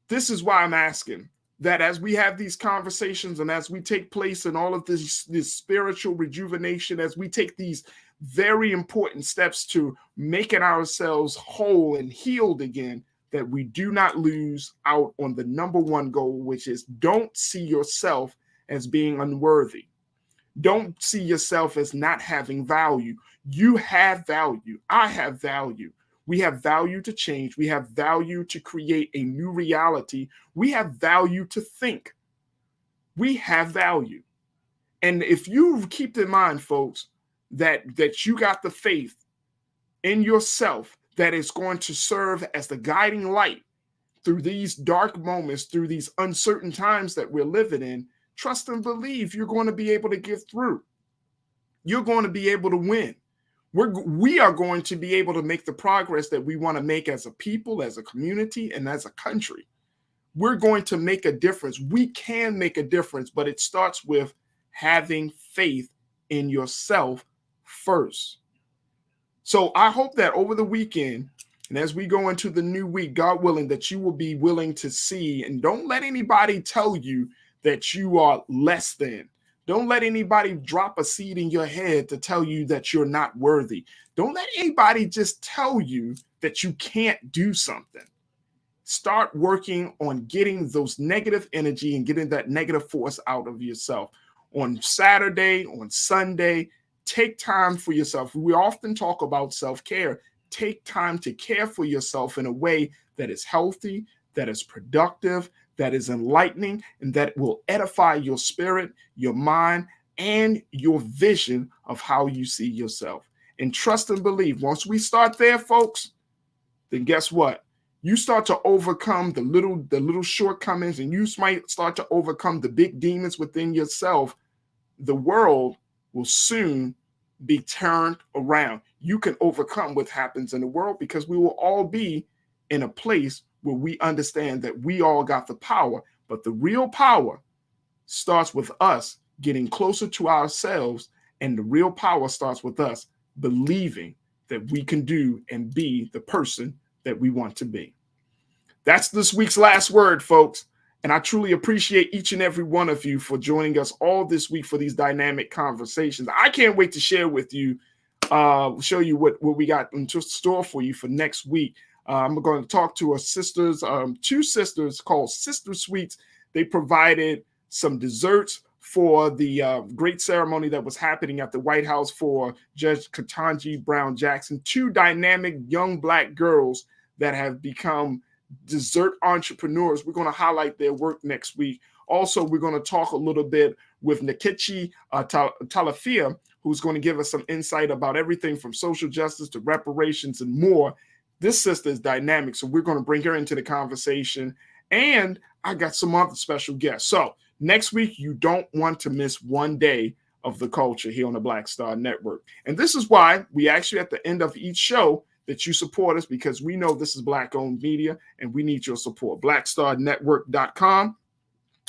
This is why I'm asking that as we have these conversations and as we take place in all of this spiritual rejuvenation, as we take these very important steps to making ourselves whole and healed again, that we do not lose out on the number one goal, which is don't see yourself as being unworthy. Don't see yourself as not having value. You have value. I have value. We have value to change. We have value to create a new reality. We have value to think. We have value. And if you keep in mind, folks, that you got the faith in yourself that is going to serve as the guiding light through these dark moments, through these uncertain times that we're living in, trust and believe you're going to be able to get through. You're going to be able to win. We are going to be able to make the progress that we want to make as a people, as a community, and as a country. We're going to make a difference. We can make a difference, but it starts with having faith in yourself first. So I hope that over the weekend, and as we go into the new week, God willing, that you will be willing to see, and don't let anybody tell you that you are less than. Don't let anybody drop a seed in your head to tell you that you're not worthy. Don't let anybody just tell you that you can't do something. Start working on getting those negative energy and getting that negative force out of yourself. On Saturday, on Sunday, take time for yourself. We often talk about self-care. Take time to care for yourself in a way that is healthy, that is productive, that is enlightening, and that will edify your spirit, your mind, and your vision of how you see yourself. And trust and believe, once we start there, folks, then guess what? You start to overcome the little shortcomings, and you might start to overcome the big demons within yourself. The world will soon be turned around. You can overcome what happens in the world because we will all be in a place where we understand that we all got the power, but the real power starts with us getting closer to ourselves, and the real power starts with us believing that we can do and be the person that we want to be. That's this week's last word, folks. And I truly appreciate each and every one of you for joining us all this week for these dynamic conversations. I can't wait to share with you, show you what we got in store for you for next week. I'm going to talk to two sisters called Sister Sweets. They provided some desserts for the great ceremony that was happening at the White House for Judge Ketanji Brown Jackson. Two dynamic young Black girls that have become dessert entrepreneurs. We're going to highlight their work next week. Also, we're going to talk a little bit with Nkechi Talafia, who's going to give us some insight about everything from social justice to reparations and more. This sister is dynamic, so we're going to bring her into the conversation. And I got some other special guests. So next week, you don't want to miss one day of the culture here on the Black Star Network. And this is why we actually, at the end of each show, that you support us, because we know this is Black-owned media and we need your support. BlackStarNetwork.com.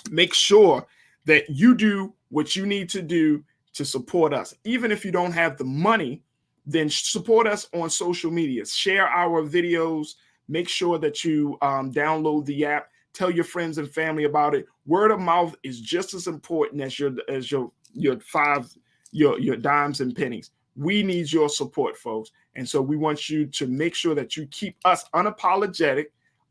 Make sure that you do what you need to do to support us. Even if you don't have the money, then support us on social media. Share our videos. Make sure that you download the app. Tell your friends and family about it. Word of mouth is just as important as your dimes and pennies. We need your support, folks. And so we want you to make sure that you keep us unapologetic,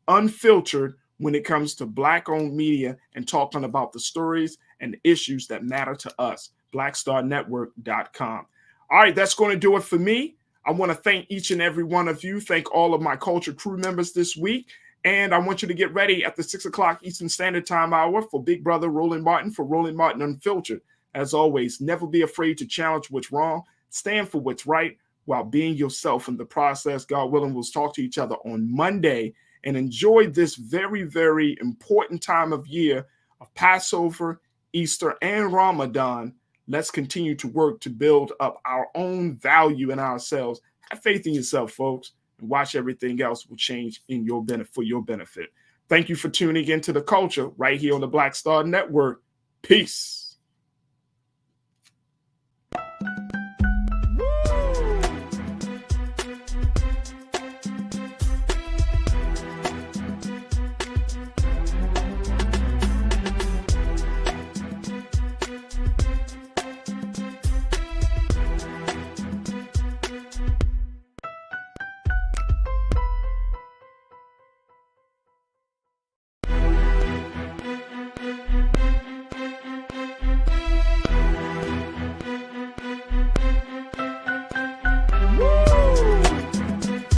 unfiltered when it comes to Black-owned media and talking about the stories and issues that matter to us. BlackStarNetwork.com. All right, that's going to do it for me. I want to thank each and every one of you. Thank all of my culture crew members this week. And I want you to get ready at the 6 o'clock Eastern Standard Time hour for Big Brother Roland Martin for Roland Martin Unfiltered. As always, never be afraid to challenge what's wrong. Stand for what's right while being yourself in the process. God willing, we'll talk to each other on Monday and enjoy this very, very important time of year of Passover, Easter, and Ramadan. Let's continue to work to build up our own value in ourselves. Have faith in yourself, folks, and watch everything else will change in your benefit, for your benefit. Thank you for tuning into The Culture right here on the Black Star Network. Peace.